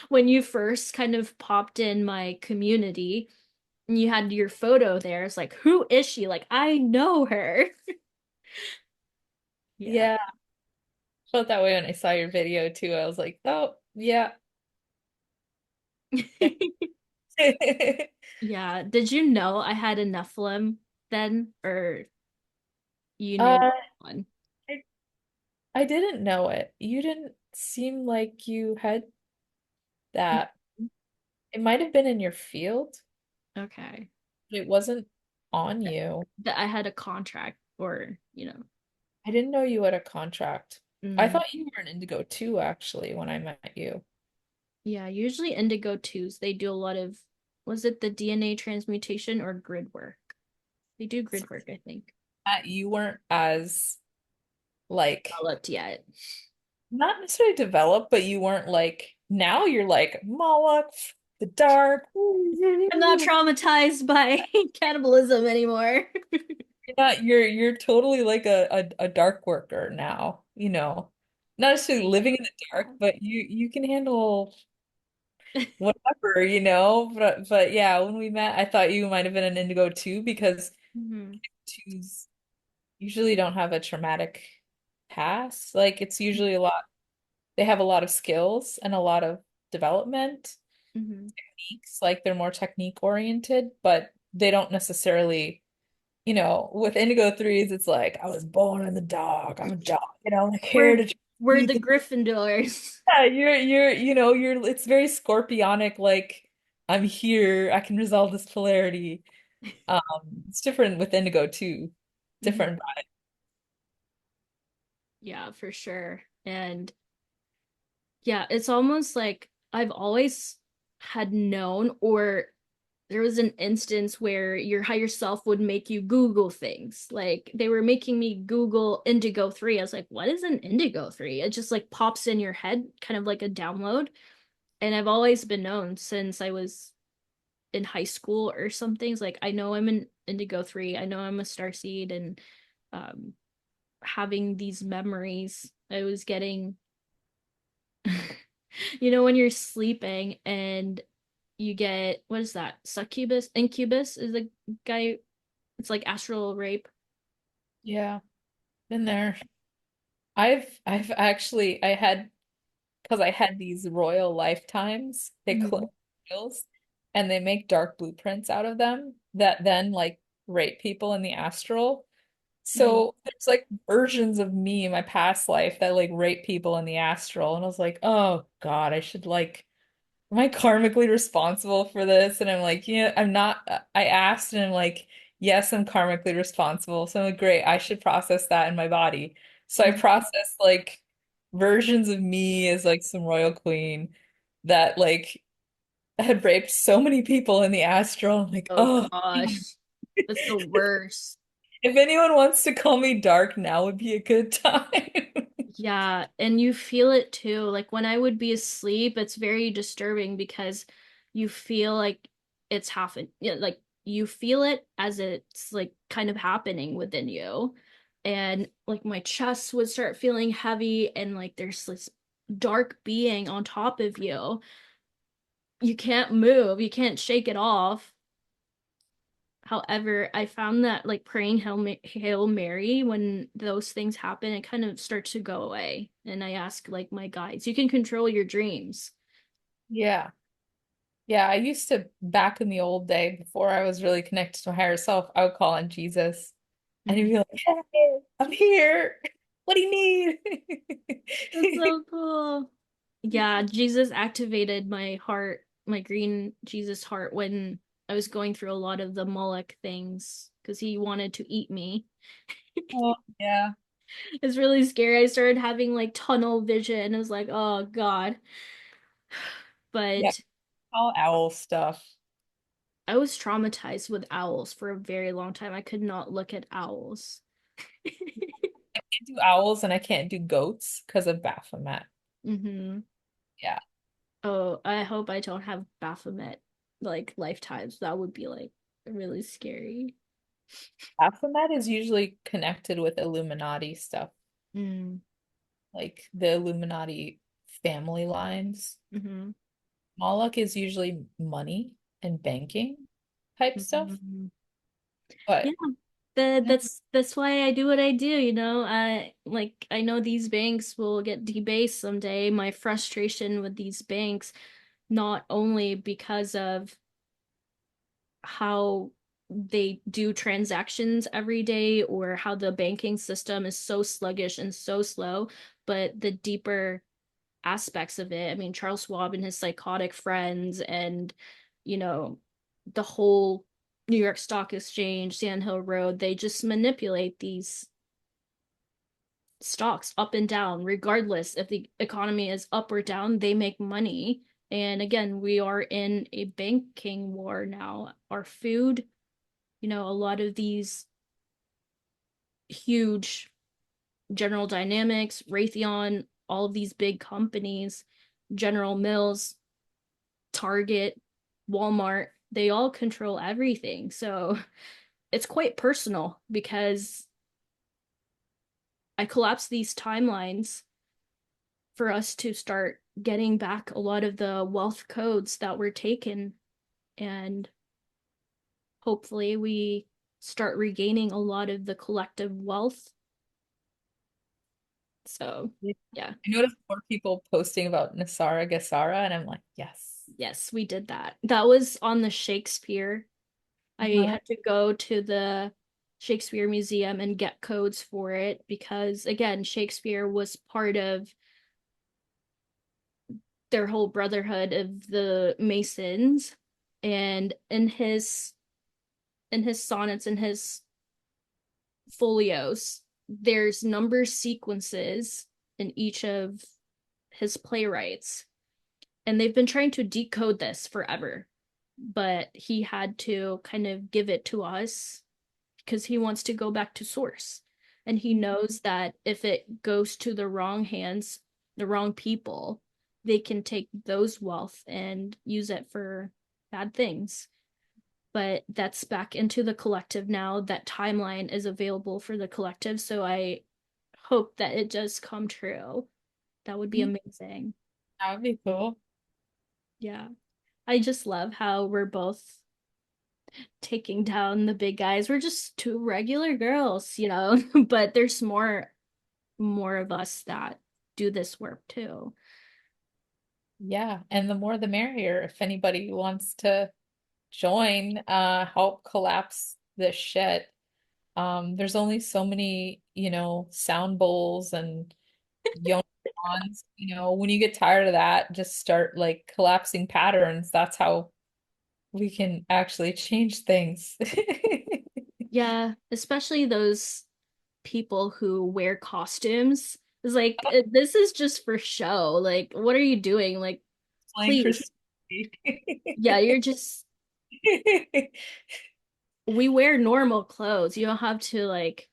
When you first kind of popped in my community and you had your photo there, it's like, who is she? Like, I know her. Yeah. Yeah. Felt that way when I saw your video too. I was like, oh, yeah. Yeah. Did you know I had a Nephilim then? Or you knew Uh, one? I, I didn't know it. You didn't seem like you had that. It might have been in your field. Okay. It wasn't on you. That I had a contract or, I didn't know you had a contract. I mm, thought you were an Indigo too, actually, when I met you. yeah, usually Indigo 2s, they do a lot of, was it the DNA transmutation or grid work? They do grid work, I think. You weren't as like Developed yet. not necessarily developed, but you weren't like now you're like Moloch, the dark. I'm not traumatized by cannibalism anymore. You're not you're totally like a dark worker now, you know. not necessarily living in the dark, but you can handle whatever, you know. But yeah, when we met, I thought you might have been an Indigo too, because Hmm. twos usually don't have a traumatic past. Like it's usually a lot, they have a lot of skills and a lot of development Hmm. techniques, like they're more technique oriented, but they don't necessarily, you know, with Indigo threes, it's like I was born in the dark. I'm a dog, you know, like here We're to we're lead the the Gryffindors. yeah, you know, you're it's very scorpionic, like I'm here, I can resolve this polarity. Um, it's different with Indigo too. Mhm. Different. Yeah, for sure. And yeah, it's almost like I've always had known, or there was an instance where your higher self would make you Google things. Like they were making me Google Indigo 3. I was like, what is an Indigo 3? It just like pops in your head, kind of like a download. And I've always been known since I was in high school or something. It's like I know I'm an Indigo 3. I know I'm a starseed, and um having these memories. I was getting when you're sleeping and you get, what is that? Succubus, incubus is the guy. It's like astral rape. Yeah, been there. I've actually I had because I had these royal lifetimes, they Mhm. clone royals, and they make dark blueprints out of them that then like rape people in the astral. Mhm. So there's like versions of me in my past life that like rape people in the astral. And I was like, oh God, I should like, am I karmically responsible for this? And I'm like, yeah, I'm not. I asked and I'm like, yes, I'm karmically responsible. So I'm like, great, I should process that in my body. So I Mhm. processed like versions of me as like some royal queen that like had raped so many people in the astral. I'm like, Oh oh, gosh. That's the worst. if anyone wants to call me dark, now would be a good time. Yeah, and you feel it too. Like when I would be asleep, it's very disturbing because you feel like it's happening. Yeah, like you feel it as it's like kind of happening within you. And like my chest would start feeling heavy, and like there's this dark being on top of you. You can't move, you can't shake it off. However, I found that like praying Hail Mary, when those things happen, it kind of starts to go away. And I ask like my guides, you can control your dreams. Yeah. Yeah, I used to back in the old day before I was really connected to my higher self, I would call on Jesus and he'd Mhm. be like, hey, I'm here. What do you need? That's so cool. Yeah, Jesus activated my heart, my green Jesus heart, when I was going through a lot of the Moloch things because he wanted to eat me. Oh, yeah. It's really scary. I started having like tunnel vision. I was like, oh God. Yeah, But all owl stuff. I was traumatized with owls for a very long time. I could not look at owls. I can't do owls and I can't do goats because of Baphomet. Hmm. Yeah. Oh, I hope I don't have Baphomet like lifetimes. That would be like really scary. Baphomet is usually connected with Illuminati stuff, Mm. like the Illuminati family lines. Hmm. Moloch is usually money and banking type stuff. Hmm. Yeah, But yeah, that's why I do what I do, you know. I know these banks will get debased someday. My frustration with these banks, not only because of how they do transactions every day or how the banking system is so sluggish and so slow, but the deeper aspects of it. I mean, Charles Schwab and his psychotic friends, and you know, the whole New York Stock Exchange, Sand Hill Road, they just manipulate these stocks up and down, regardless if the economy is up or down, they make money. And again, we are in a banking war now. Our food, a lot of these huge General Dynamics, Raytheon, all of these big companies, General Mills, Target, Walmart, they all control everything. So it's quite personal because I collapse these timelines for us to start getting back a lot of the wealth codes that were taken, and hopefully we start regaining a lot of the collective wealth. So, Yeah. yeah. I noticed more people posting about Nasara Gassara, and I'm like, yes. Yes, we did that. That was on the Shakespeare. I Uh-huh. had to go to the Shakespeare Museum and get codes for it because, again, Shakespeare was part of their whole brotherhood of the Masons. And in his sonnets and his folios, there's number sequences in each of his playwrights. And they've been trying to decode this forever, but he had to kind of give it to us because he wants to go back to source. And he knows that if it goes to the wrong hands, the wrong people, they can take those wealth and use it for bad things. But that's back into the collective now. That timeline is available for the collective. So I hope that it does come true. That would be amazing. That would be cool. Yeah. I just love how we're both taking down the big guys. We're just two regular girls, but there's more of us that do this work too. Yeah, and the more the merrier. If anybody wants to join, help collapse this shit. There's only so many, sound bowls and yonons, when you get tired of that, just start like collapsing patterns. That's how we can actually change things. Yeah, especially those people who wear costumes. It's like this is just for show. Like, what are you doing? Like, Playing for please. Yeah, you're just we wear normal clothes. You don't have to like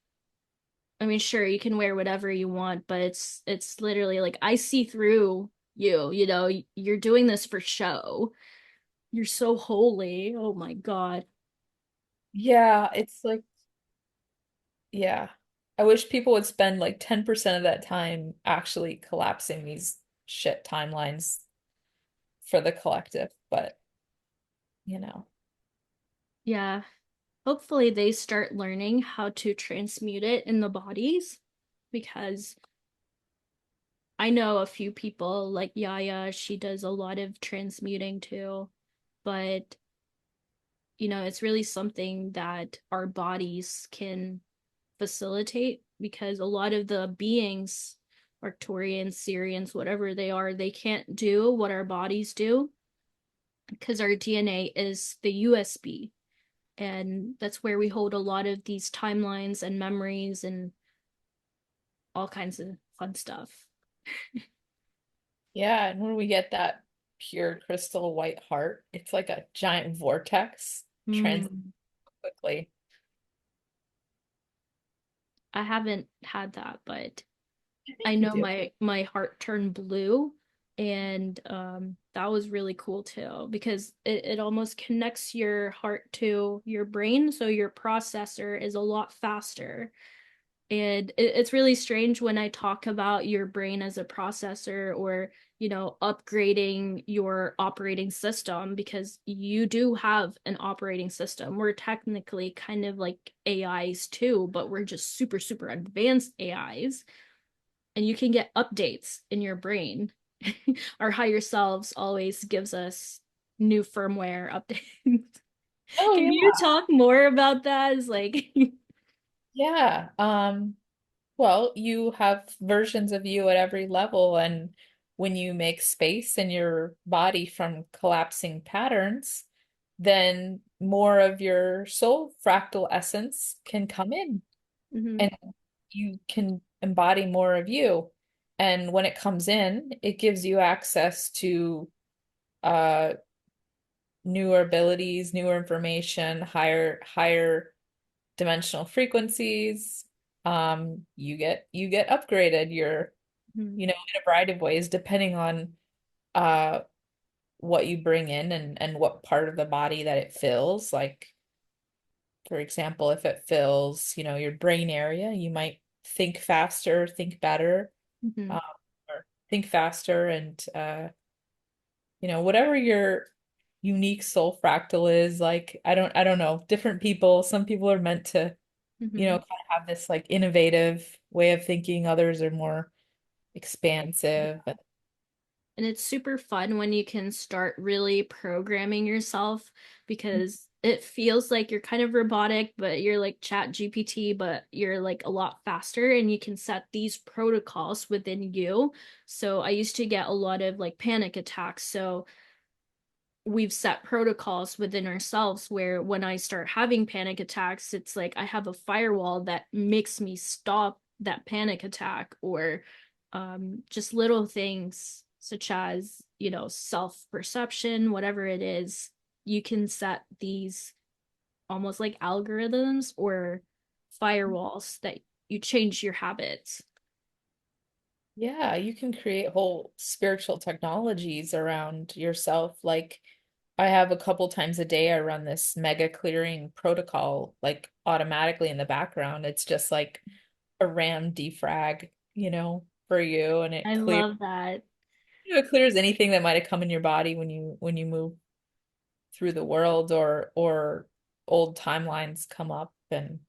I mean, sure, you can wear whatever you want, but it's literally like I see through you, you're doing this for show. You're so holy. Oh my God. Yeah, it's like, yeah. I wish people would spend like 10% of that time actually collapsing these shit timelines for the collective, but you know. Yeah. Hopefully they start learning how to transmute it in the bodies because I know a few people like Yaya, she does a lot of transmuting too, but it's really something that our bodies can facilitate because a lot of the beings, Arcturians, Syrians, whatever they are, they can't do what our bodies do because our DNA is the USB. And that's where we hold a lot of these timelines and memories and all kinds of fun stuff. Yeah, and when we get that pure crystal white heart, it's like a giant vortex trans Mm. quickly. I haven't had that, but I I think you know do. my heart turned blue, and that was really cool too because it almost connects your heart to your brain, so your processor is a lot faster. And it's really strange when I talk about your brain as a processor or, upgrading your operating system because you do have an operating system. We're technically kind of like AIs too, but we're just super, super advanced AIs. And you can get updates in your brain. Our higher selves always gives us new firmware updates. Oh Can yeah. you talk more about that? It's like, Yeah. Well, you have versions of you at every level, and when you make space in your body from collapsing patterns, then more of your soul fractal essence can come in, Mhm, and you can embody more of you. And when it comes in, it gives you access to uh newer abilities, newer information, higher dimensional frequencies. You get upgraded. You're, mhm, in a variety of ways, depending on uh what you bring in and what part of the body that it fills. Like, for example, if it fills, your brain area, you might think faster, think better, mhm. um, or think faster and whatever your unique soul fractal is, like I don't know, different people, some people are meant to, Hmm. kind of have this like innovative way of thinking, others are more expansive. And it's super fun when you can start really programming yourself because it feels like you're kind of robotic, but you're like Chat GPT, but you're like a lot faster and you can set these protocols within you. So I used to get a lot of like panic attacks. So we've set protocols within ourselves where when I start having panic attacks, it's like I have a firewall that makes me stop that panic attack, or just little things such as, self perception, whatever it is. You can set these almost like algorithms or firewalls that you change your habits. Yeah, you can create whole spiritual technologies around yourself. Like I have a couple times a day, I run this mega clearing protocol, like automatically in the background. It's just like a RAM defrag, for you, and I love that. it clears anything that might have come in your body when you move through the world, or old timelines come up, and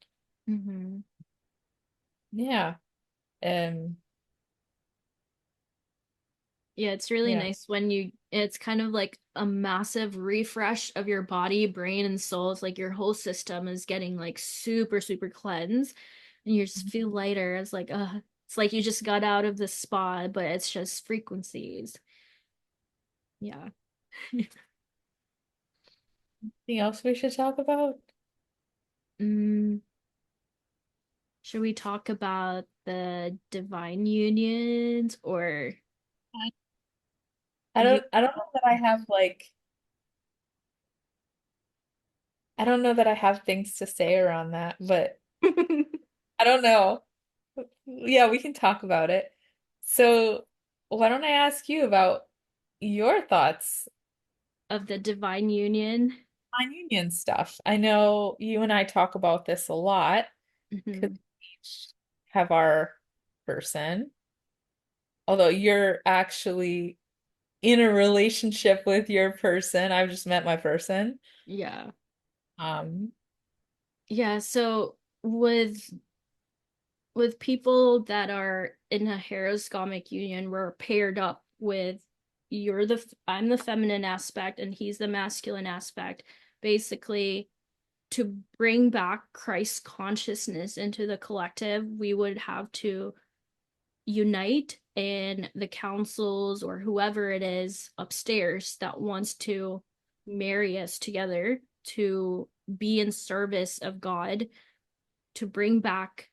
Hmm. yeah, um, Yeah, it's really yeah. nice when it's kind of like a massive refresh of your body, brain, and soul. It's like your whole system is getting like super, super cleansed, and you just feel lighter. It's like you just got out of the spa, but it's just frequencies. Yeah. Anything else we should talk about? Mm, should we talk about the divine unions or I you? don't I don't know that I have like I don't know that I have things to say around that, but I don't know. Yeah, we can talk about it. So, why don't I ask you about your thoughts Of the divine union? on union stuff? I know you and I talk about this a lot because Hmm. we each have our person, although you're actually in a relationship with your person. I've just met my person. Yeah. Um, Yeah, so with people that are in a heteroscomic union, we're paired up with I'm the feminine aspect and he's the masculine aspect, basically to bring back Christ consciousness into the collective. We would have to unite, and the councils or whoever it is upstairs that wants to marry us together to be in service of God, to bring back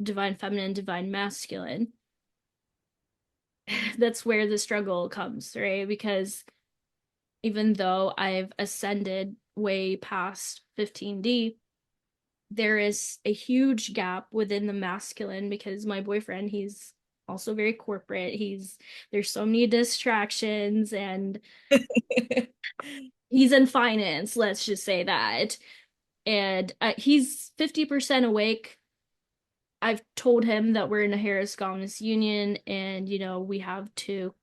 divine feminine, divine masculine. That's where the struggle comes, right? Because even though I've ascended way past 15D, there is a huge gap within the masculine because my boyfriend, he's also very corporate. There's so many distractions, and he's in finance, let's just say that. And he's 50% awake. I've told him that we're in a Harris Gomes union and, we have to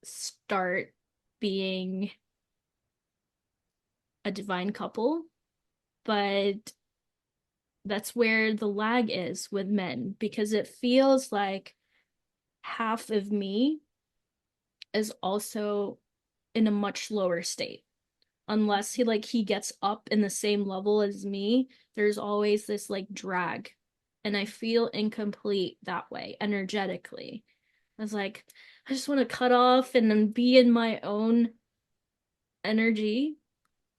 start being a divine couple. But that's where the lag is with men because it feels like half of me is also in a much lower state. Unless he gets up in the same level as me, there's always this like drag. And I feel incomplete that way energetically. I was like, I just want to cut off and then be in my own energy.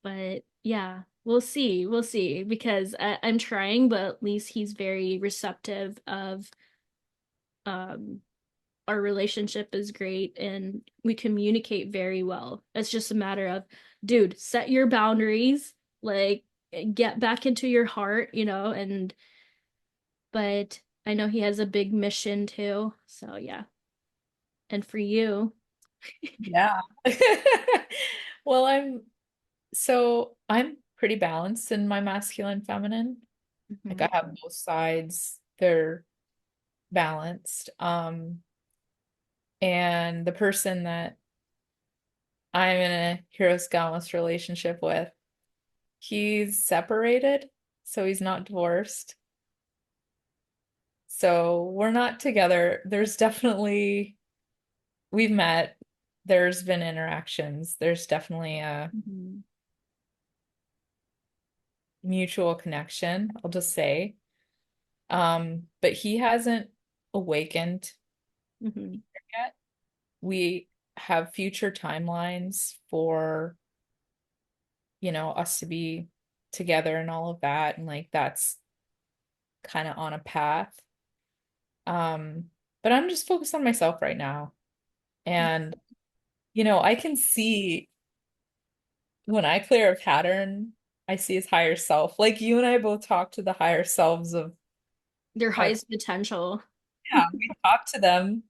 But yeah, we'll see. We'll see because I'm trying, but at least he's very receptive of um our relationship is great and we communicate very well. It's just a matter of, dude, set your boundaries, like get back into your heart, and but I know he has a big mission too. So yeah. And for you. yeah. Well, I'm pretty balanced in my masculine feminine. Like I Mhm. have both sides. They're balanced. And the person that I'm in a Heroes Gamos relationship with, he's separated, so he's not divorced. So we're not together. There's definitely, we've met, there's been interactions, there's definitely a Mm-hmm. mutual connection, I'll just say. But he hasn't awakened Mm-hmm. yet. We have future timelines for, us to be together and all of that. And like that's kind of on a path. Um, but I'm just focused on myself right now. And, I can see when I clear a pattern, I see his higher self. Like you and I both talk to the higher selves of Their our, highest potential. yeah, we talk to them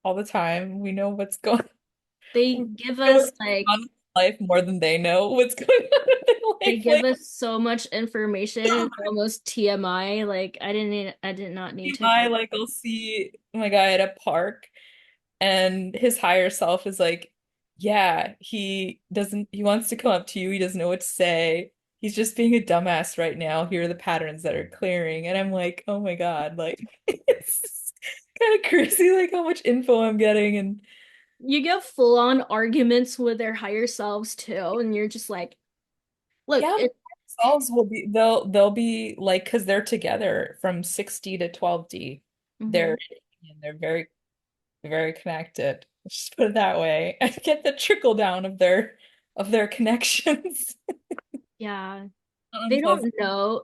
all the time. We know what's going They we give know us what's like going on in life more than they know what's going on in their they life. give Like us so much information. It's almost TMI. Like I did not need to I know. like I'll see my guy at a park and his higher self is like, yeah, he wants to come up to you, he doesn't know what to say. He's just being a dumbass right now. Here are the patterns that are clearing. And I'm like, oh my God, like it's kind of crazy like how much info I'm getting and You get full on arguments with their higher selves too, and you're just like, look, yeah, but it. themselves will be they'll be like because they're together from 6D to 12D. Mhm. They're very very connected. Let's just put it that way. I get the trickle down of their connections. Yeah. Unpleasant.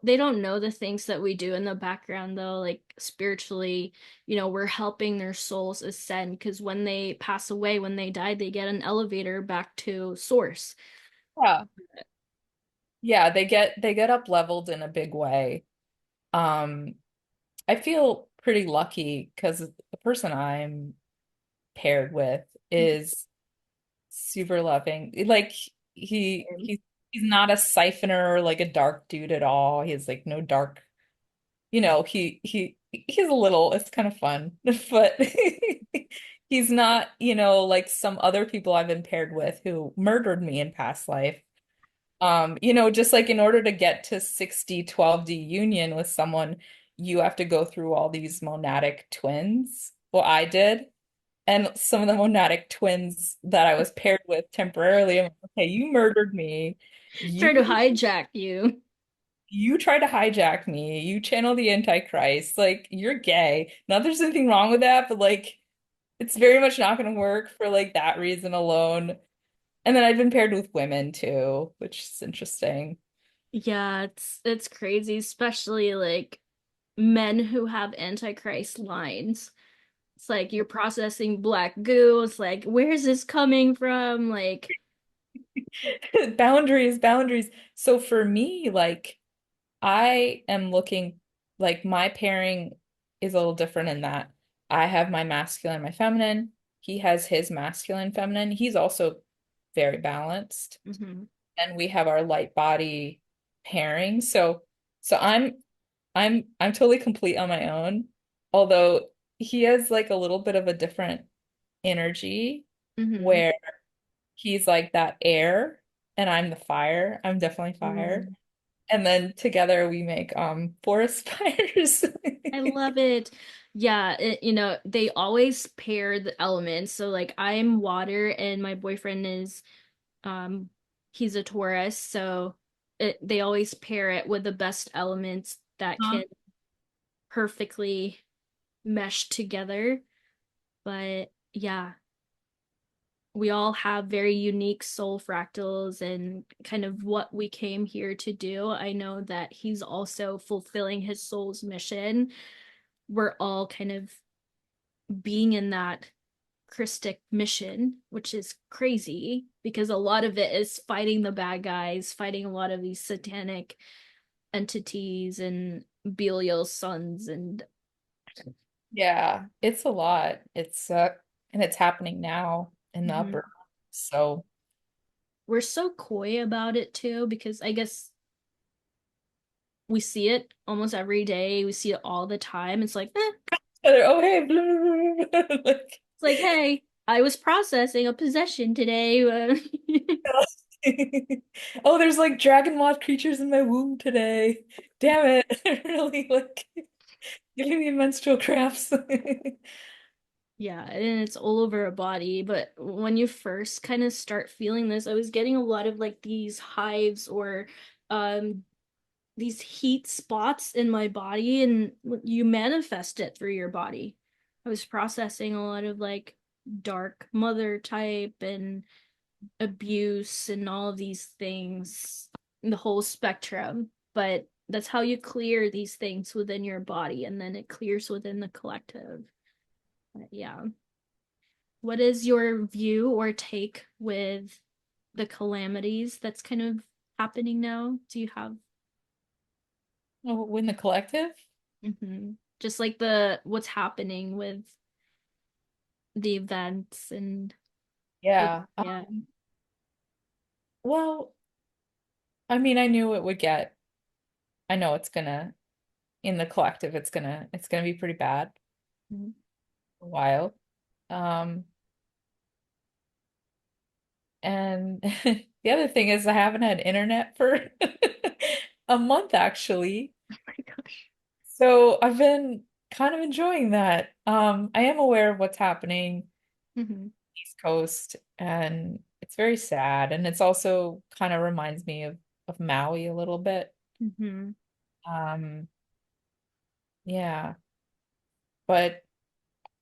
They don't know the things that we do in the background though, like spiritually, we're helping their souls ascend because when they pass away, when they die, they get an elevator back to source. Yeah. Yeah, they get up leveled in a big way. Um, I feel pretty lucky because the person I'm paired with is super loving. Like he's not a siphoner or like a dark dude at all. He has like no dark, he's a little, it's kind of fun, but he's not, like some other people I've been paired with who murdered me in past life. Just like in order to get to 60-12D union with someone, you have to go through all these monadic twins. Well, I did. And some of the monadic twins that I was paired with temporarily, I'm like, okay, you murdered me. You Try to hijack you. you tried to hijack me. You channel the Antichrist. Like, you're gay. Not that there's anything wrong with that, but like it's very much not gonna work for like that reason alone. And then I've been paired with women too, which is interesting. Yeah, it's crazy, especially like men who have antichrist lines. It's like you're processing black goo. It's like, where's this coming from? Like, Boundaries, boundaries. So for me, like I am looking like my pairing is a little different in that I have my masculine, my feminine. He has his masculine, feminine. He's also very balanced. mhm. And we have our light body pairing. So I'm totally complete on my own. Although he has like a little bit of a different energy Mhm. where he's like that air and I'm the fire. I'm definitely fire. Mm. And then together we make forest fires. I love it. Yeah, they always pair the elements. So like I'm water and my boyfriend is um he's a Taurus, so they always pair it with the best elements that Huh? can perfectly mesh together. But yeah, we all have very unique soul fractals and kind of what we came here to do. I know that he's also fulfilling his soul's mission. We're all kind of being in that Christic mission, which is crazy because a lot of it is fighting the bad guys, fighting a lot of these satanic entities and Belial's sons. And Yeah, it's a lot. And it's happening now in the Mhm. upper. So We're so coy about it too because I guess we see it almost every day. We see it all the time. It's like, oh hey, blah, blah, blah, blah. It's like, hey, I was processing a possession today. Oh, there's like dragon moth creatures in my womb today. Damn it. Really like giving me menstrual cramps. Yeah, and it's all over a body. But when you first kind of start feeling this, I was getting a lot of like these hives or um these heat spots in my body, and you manifest it through your body. I was processing a lot of like dark mother type and abuse and all of these things, the whole spectrum. But that's how you clear these things within your body, and then it clears within the collective. But yeah. What is your view or take with the calamities that's kind of happening now? Do you have Oh, win the collective? just like the what's happening with the events and Yeah. yeah. Well, I mean, I knew it would get, I know it's gonna, in the collective, it's gonna be pretty bad Mhm. for a while. Um, and the other thing is I haven't had internet for a month actually. Oh my gosh. So I've been kind of enjoying that. I am aware of what's happening Hmm. East Coast, and it's very sad. And it's also kind of reminds me of Maui a little bit. Hmm. Um, yeah, but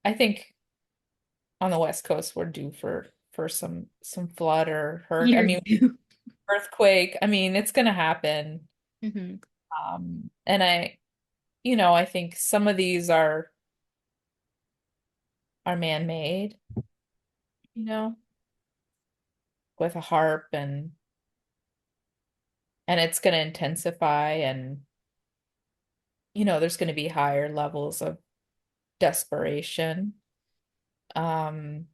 I think on the West Coast we're due for some flood or hurricane. I You're mean, due. earthquake. I mean, it's gonna happen. Hmm. And I think some of these are man-made, you know, with a harp and it's gonna intensify and there's gonna be higher levels of desperation. Um,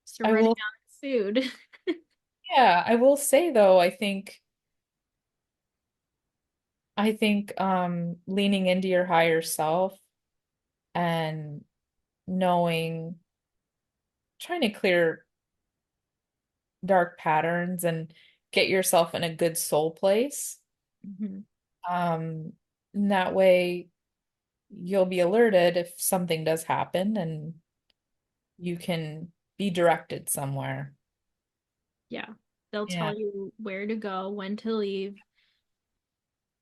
So I running will, out of food. yeah, I will say though, I think leaning into your higher self and knowing, trying to clear dark patterns and get yourself in a good soul place. Hmm. Um, and that way you'll be alerted if something does happen and you can be directed somewhere. Yeah. They'll Yeah. tell you where to go, when to leave.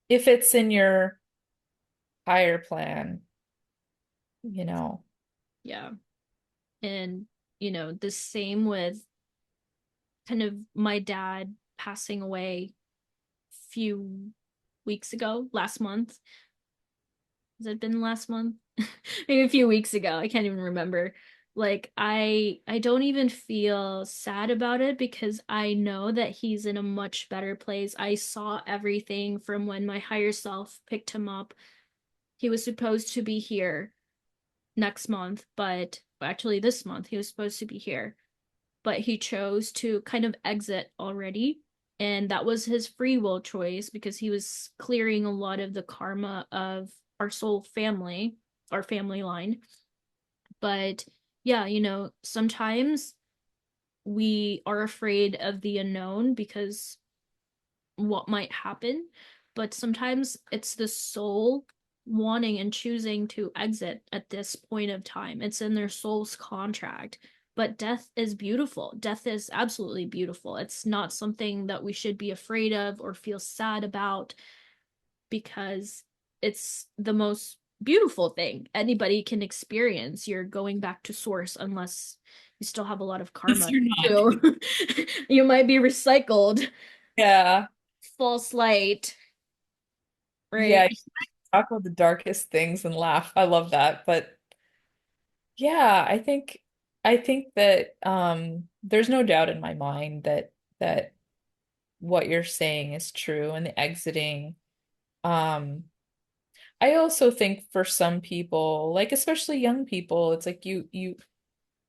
If it's in your higher plan, you know. Yeah. And, the same with kind of my dad passing away a few weeks ago, last month. Has it been last month? Maybe a few weeks ago. I can't even remember. Like I don't even feel sad about it because I know that he's in a much better place. I saw everything from when my higher self picked him up. He was supposed to be here next month, but actually this month he was supposed to be here, but he chose to kind of exit already. And that was his free will choice because he was clearing a lot of the karma of our soul family, our family line. But yeah, sometimes we are afraid of the unknown because what might happen, but sometimes it's the soul wanting and choosing to exit at this point of time. It's in their soul's contract. But death is beautiful. Death is absolutely beautiful. It's not something that we should be afraid of or feel sad about because it's the most beautiful thing anybody can experience. You're going back to source unless you still have a lot of Yes, karma you're not. too. You might be recycled. Yeah. False light, Yeah, right? you talk about the darkest things and laugh. I love that. But yeah, I think that there's no doubt in my mind that what you're saying is true and the exiting. Um I also think for some people, like especially young people, it's like you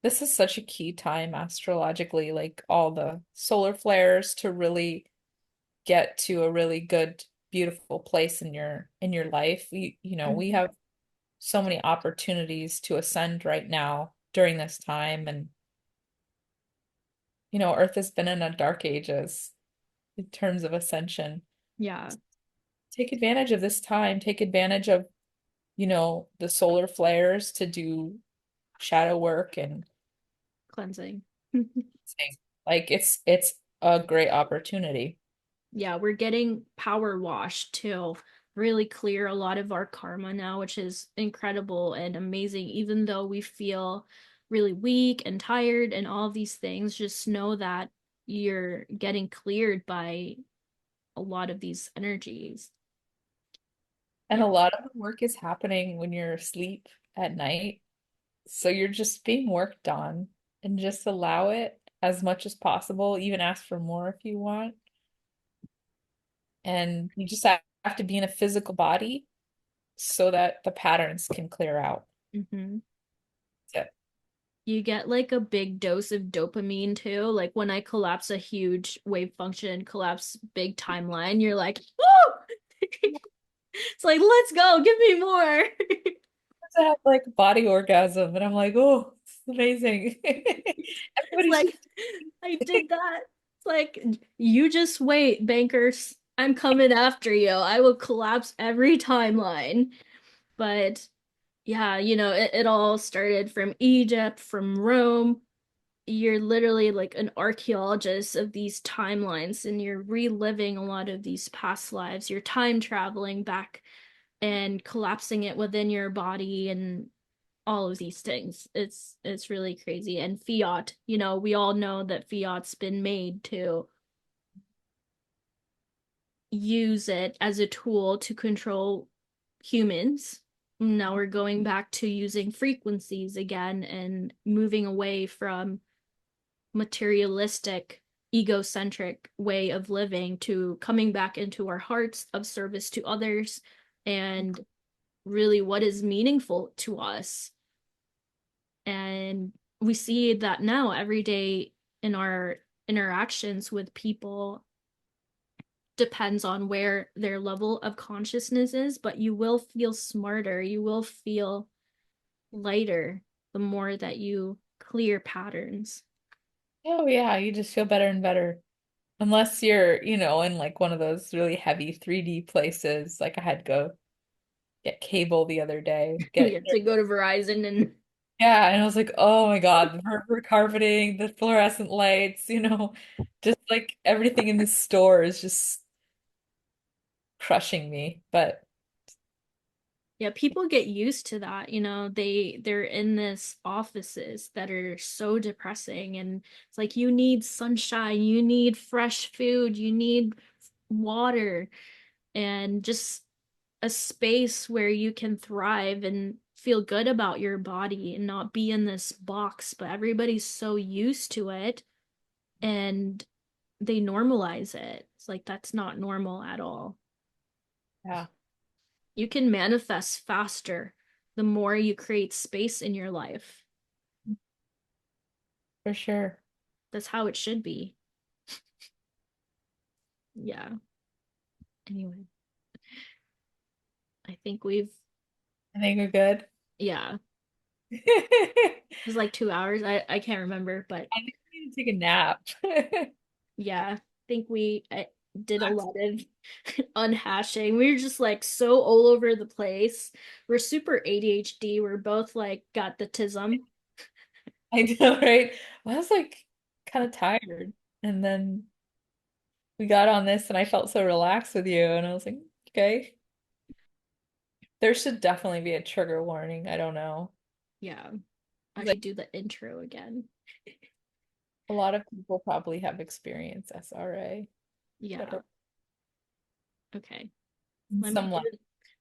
this is such a key time astrologically, like all the solar flares to really get to a really good, beautiful place in your life. We have so many opportunities to ascend right now. during this time. And, Earth has been in a dark ages in terms of ascension. Yeah, Take advantage of this time. Take advantage of, the solar flares to do shadow work and cleansing. things. Like it's a great opportunity. Yeah, we're getting power washed to really clear a lot of our karma now, which is incredible and amazing. Even though we feel really weak and tired and all of these things, just know that you're getting cleared by a lot of these energies. And Yeah. a lot of the work is happening when you're asleep at night. So you're just being worked on and just allow it as much as possible. Even ask for more if you want. And you just have to be in a physical body so that the patterns can clear out. Hmm. That's it. You get like a big dose of dopamine too. Like when I collapse a huge wave function, collapse big timeline, you're like, woo! It's like, let's go, give me more. To have like body orgasm, and I'm like, oh, it's amazing. It's Everybody should. like, I did that. It's like, you just wait, bankers. I'm coming after you. I will collapse every timeline. But yeah, it all started from Egypt, from Rome. You're literally like an archaeologist of these timelines, and you're reliving a lot of these past lives. You're time traveling back and collapsing it within your body and all of these things. It's really crazy. And fiat, we all know that fiat's been made to use it as a tool to control humans. Now we're going back to using frequencies again and moving away from materialistic, egocentric way of living to coming back into our hearts of service to others and really what is meaningful to us. And we see that now every day in our interactions with people depends on where their level of consciousness is, but you will feel smarter, you will feel lighter the more that you clear patterns. Oh yeah, you just feel better and better. Unless you're, in like one of those really heavy 3D places. Like I had to go get cable the other day. You Get get to go to Verizon and Yeah, and I was like, oh my God, the purple carpeting, the fluorescent lights, just like everything in this store is just crushing me. But yeah, people get used to that, they're in this offices that are so depressing and it's like you need sunshine, you need fresh food, you need water and just a space where you can thrive and feel good about your body and not be in this box, but everybody's so used to it and they normalize it. It's like that's not normal at all. yeah, You can manifest faster the more you create space in your life. for sure. That's how it should be. Yeah. Anyway, I think I think we're good. yeah, I it was like 2 hours. I can't remember, but think we need to take a nap. yeah, I think I did a lot of unhashing. We were just like so all over the place. We're super ADHD. We're both like got the tism. I know, right? I was like kind of tired. And then we got on this and I felt so relaxed with you. And I was like, okay. There should definitely be a trigger warning. I don't know. Yeah, I Like should do the intro again. a lot of people probably have experienced SRA, Yeah, but okay. in Let me some do light.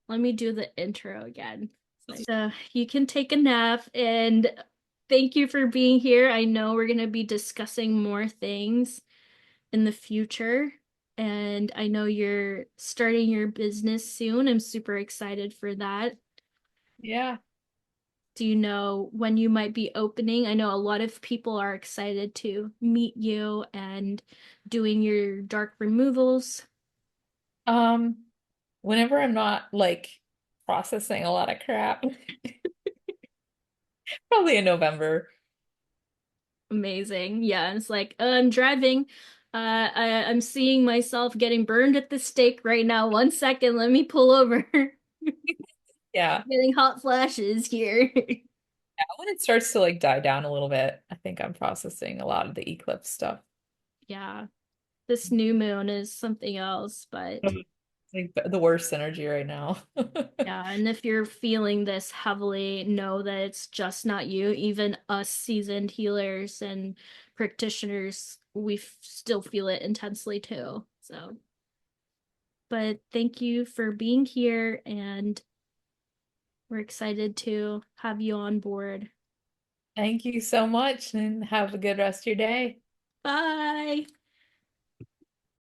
let me do the intro again. So you can take a nap and thank you for being here. I know we're going to be discussing more things in the future. And I know you're starting your business soon. I'm super excited for that. Yeah. Do you know when you might be opening? I know a lot of people are excited to meet you and doing your dark removals. Um, Whenever I'm not like processing a lot of crap, Probably in November. Amazing. Yeah, it's like I'm driving. I'm seeing myself getting burned at the stake right now. 1 second, let me pull over. Yeah. Getting hot flashes here. Yeah, when it starts to like die down a little bit, I think I'm processing a lot of the eclipse stuff. Yeah, this new moon is something else, but It's like the worst energy right now. yeah, and if you're feeling this heavily, know that it's just not you. Even us seasoned healers and practitioners, we still feel it intensely too. So, but thank you for being here, and we're excited to have you on board. Thank you so much and have a good rest of your day. Bye.